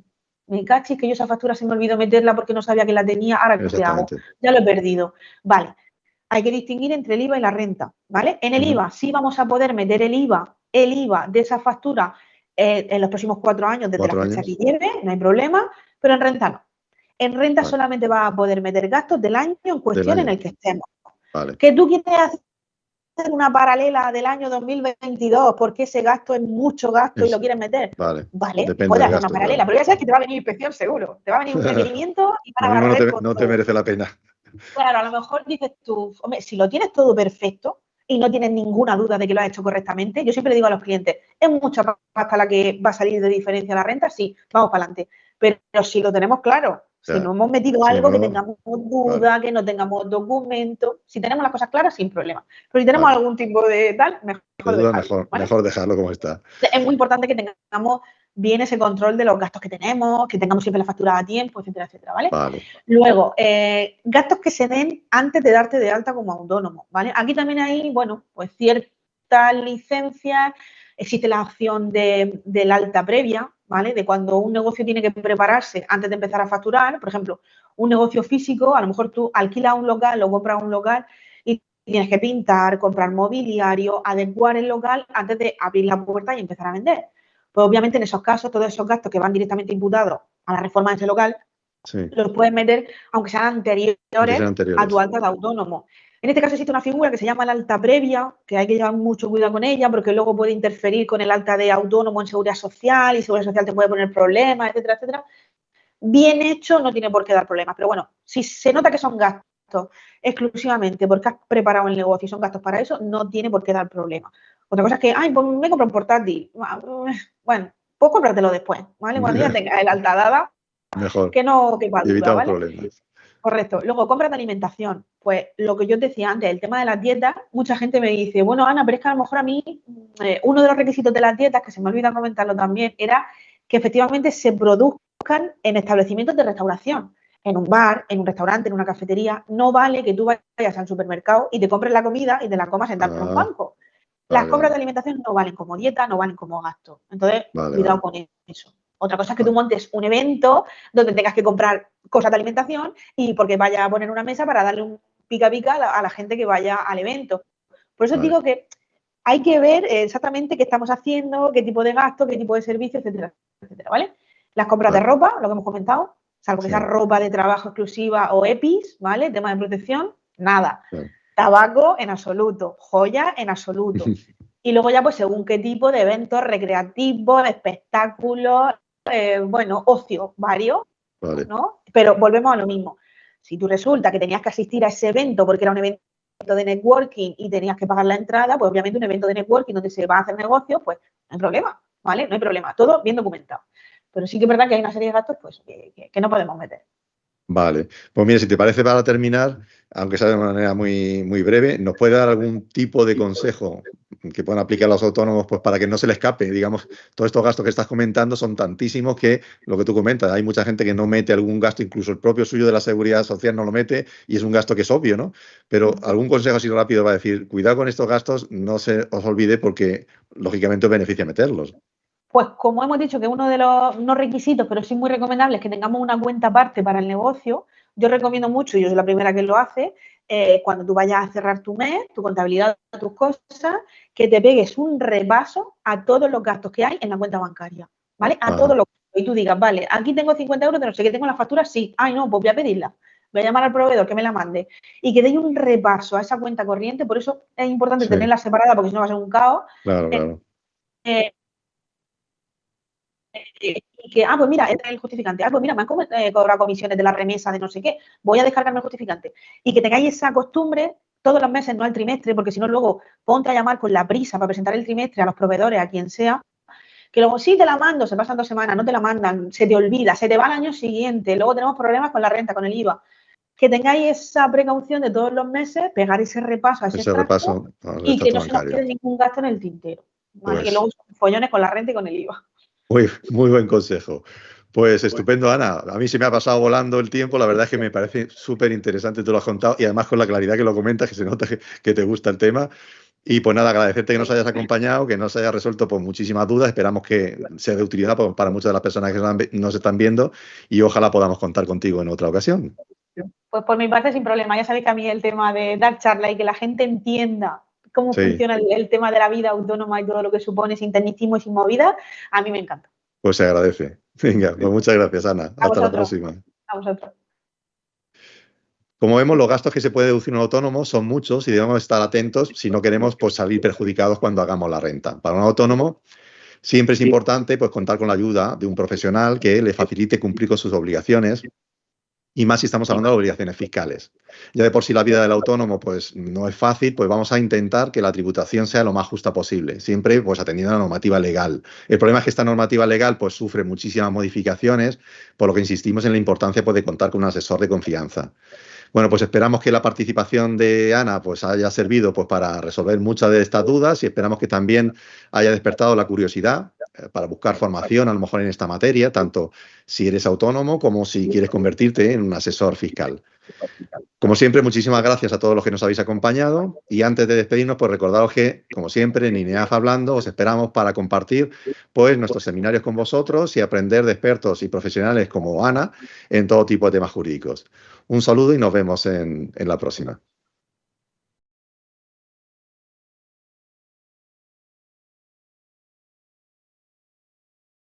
S2: me cachis que yo esa factura se me olvidó meterla porque no sabía que la tenía, ahora ¿qué hago? Ya lo he perdido. Vale, hay que distinguir entre el IVA y la renta, ¿vale? En el IVA sí vamos a poder meter el IVA de esa factura en los próximos 4 años, desde la fecha que lleve, no hay problema, pero en renta no. En renta solamente vas a poder meter gastos del año en cuestión en el que estemos. Que tú quieres hacer una paralela del año 2022 porque ese gasto es mucho gasto y lo quieres meter. Vale, puedes hacer una paralela, pero ya sabes que te va a venir inspección seguro. Te va a venir un requerimiento y van a barrer
S1: no te merece la pena.
S2: Claro, a lo mejor dices tú, hombre, si lo tienes todo perfecto y no tienes ninguna duda de que lo has hecho correctamente, yo siempre le digo a los clientes, ¿es mucha pasta la que va a salir de diferencia la renta? Sí, vamos para adelante. Pero si lo tenemos claro, si no hemos metido algo que tengamos duda, que no tengamos documentos, si tenemos las cosas claras, sin problema. Pero si tenemos algún tipo de tal,
S1: mejor dejarlo como está.
S2: Es muy importante que tengamos bien ese control de los gastos que tenemos, que tengamos siempre la factura a tiempo, etcétera, etcétera, ¿vale? Luego, gastos que se den antes de darte de alta como autónomo, ¿vale? Aquí también hay, bueno, pues ciertas licencias, existe la opción del alta previa, ¿vale? De cuando un negocio tiene que prepararse antes de empezar a facturar, por ejemplo, un negocio físico, a lo mejor tú alquilas un local o compras un local y tienes que pintar, comprar mobiliario, adecuar el local antes de abrir la puerta y empezar a vender. Pues obviamente en esos casos, todos esos gastos que van directamente imputados a la reforma de ese local, los puedes meter, aunque sean anteriores a tu alta de autónomo. En este caso existe una figura que se llama la alta previa, que hay que llevar mucho cuidado con ella porque luego puede interferir con el alta de autónomo en seguridad social y seguridad social te puede poner problemas, etcétera, etcétera. Bien hecho no tiene por qué dar problemas, pero bueno, si se nota que son gastos exclusivamente porque has preparado el negocio y son gastos para eso, no tiene por qué dar problemas. Otra cosa es que, pues me compro un portátil. Bueno, pues cómpratelo después, ¿vale? Cuando ya tengas el alta dada,
S1: mejor.
S2: Que no quepa duda, ¿vale?
S1: Problemas.
S2: Correcto. Luego, compras de alimentación. Pues lo que yo te decía antes, el tema de las dietas, mucha gente me dice, bueno, Ana, pero es que a lo mejor a mí, uno de los requisitos de las dietas, que se me olvida comentarlo también, era que efectivamente se produzcan en establecimientos de restauración. En un bar, en un restaurante, en una cafetería, no vale que tú vayas al supermercado y te compres la comida y te la comas sentado en un banco. Las compras de alimentación no valen como dieta, no valen como gasto. Entonces, cuidado con eso. Otra cosa es que tú montes un evento donde tengas que comprar cosas de alimentación y porque vaya a poner una mesa para darle un pica pica a la gente que vaya al evento. Por eso digo que hay que ver exactamente qué estamos haciendo, qué tipo de gasto, qué tipo de servicio, etcétera, etcétera, ¿vale? Las compras de ropa, lo que hemos comentado, salvo que sea ropa de trabajo exclusiva o EPIs, ¿vale? Tema de protección, nada. Tabaco en absoluto, joya en absoluto. Y luego ya, pues, según qué tipo de eventos recreativos, espectáculos, bueno, ocio, varios, ¿no? Pero volvemos a lo mismo. Si tú resulta que tenías que asistir a ese evento porque era un evento de networking y tenías que pagar la entrada, pues obviamente un evento de networking donde se va a hacer negocio, pues no hay problema, ¿vale? No hay problema, todo bien documentado. Pero sí que es verdad que hay una serie de gastos, pues, que no podemos meter.
S1: Vale, pues mira, si te parece para terminar, aunque sea de una manera muy, muy breve, ¿nos puede dar algún tipo de consejo que puedan aplicar los autónomos pues para que no se les escape? Digamos, todos estos gastos que estás comentando son tantísimos que lo que tú comentas, hay mucha gente que no mete algún gasto, incluso el propio suyo de la seguridad social no lo mete y es un gasto que es obvio, ¿no? Pero algún consejo así rápido va a decir, cuidado con estos gastos, no se os olvide porque lógicamente os beneficia meterlos.
S2: Pues como hemos dicho que uno de los no requisitos, pero sí muy recomendable es que tengamos una cuenta aparte para el negocio, yo recomiendo mucho, y yo soy la primera que lo hace, cuando tú vayas a cerrar tu mes, tu contabilidad, tus cosas, que te pegues un repaso a todos los gastos que hay en la cuenta bancaria, ¿vale? A todos los gastos. Y tú digas, vale, aquí tengo 50 euros de no sé qué, tengo la factura, sí. Ay, no, pues voy a pedirla. voy a llamar al proveedor que me la mande y que deis un repaso a esa cuenta corriente. Por eso es importante
S1: Sí,
S2: tenerla separada, porque si no va a ser un caos.
S1: claro,
S2: Eh,
S1: claro.
S2: eh, y que, pues mira, este es el justificante. Pues mira, me han cobrado comisiones de la remesa de no sé qué. Voy a descargarme el justificante. Y que tengáis esa costumbre todos los meses, no al trimestre, porque si no, luego ponte a llamar con la prisa para presentar el trimestre a los proveedores, a quien sea, que luego sí te la mando, se pasan 2 semanas, no te la mandan, se te olvida, se te va al año siguiente, luego tenemos problemas con la renta, con el IVA. Que tengáis esa precaución de todos los meses, pegar ese repaso a ese
S1: Ese
S2: extracto
S1: repaso al
S2: y que
S1: extracto
S2: no se nos
S1: bancario.
S2: quede ningún gasto en el tintero, ¿vale? Que
S1: Pues
S2: luego son follones con la renta y con el IVA.
S1: muy buen consejo. Pues estupendo, Ana. A mí se me ha pasado volando el tiempo. La verdad es que me parece súper interesante, tú lo has contado, y además con la claridad que lo comentas, que se nota que te gusta el tema. Y pues nada, agradecerte que nos hayas acompañado, que nos hayas resuelto pues, muchísimas dudas. Esperamos que sea de utilidad pues, para muchas de las personas que nos están viendo y ojalá podamos contar contigo en otra ocasión.
S2: Pues por mi parte, sin problema. Ya sabéis que a mí el tema de dar charla y que la gente entienda cómo
S1: Sí,
S2: funciona el tema de la vida autónoma y todo lo que supone sin tecnicismo y sin movida, a mí me encanta.
S1: pues se agradece. Venga, pues muchas gracias, Ana.
S2: A
S1: Hasta la
S2: vosotros,
S1: próxima.
S2: a vosotros.
S1: Como vemos, los gastos que se puede deducir un autónomo son muchos y debemos estar atentos si no queremos pues, salir perjudicados cuando hagamos la renta. Para un autónomo, siempre es importante pues, contar con la ayuda de un profesional que le facilite cumplir con sus obligaciones y más si estamos hablando de obligaciones fiscales. Ya de por sí la vida del autónomo pues, no es fácil, pues vamos a intentar que la tributación sea lo más justa posible, siempre pues, atendiendo a la normativa legal. El problema es que esta normativa legal pues, sufre muchísimas modificaciones, por lo que insistimos en la importancia pues, de contar con un asesor de confianza. Bueno, pues esperamos que la participación de Ana pues, haya servido pues, para resolver muchas de estas dudas y esperamos que también haya despertado la curiosidad para buscar formación a lo mejor en esta materia, tanto si eres autónomo como si quieres convertirte en un asesor fiscal. Como siempre, muchísimas gracias a todos los que nos habéis acompañado y antes de despedirnos, pues recordaros que, como siempre, en INEAF Hablando os esperamos para compartir pues, nuestros seminarios con vosotros y aprender de expertos y profesionales como Ana en todo tipo de temas jurídicos. Un saludo y nos vemos en la próxima.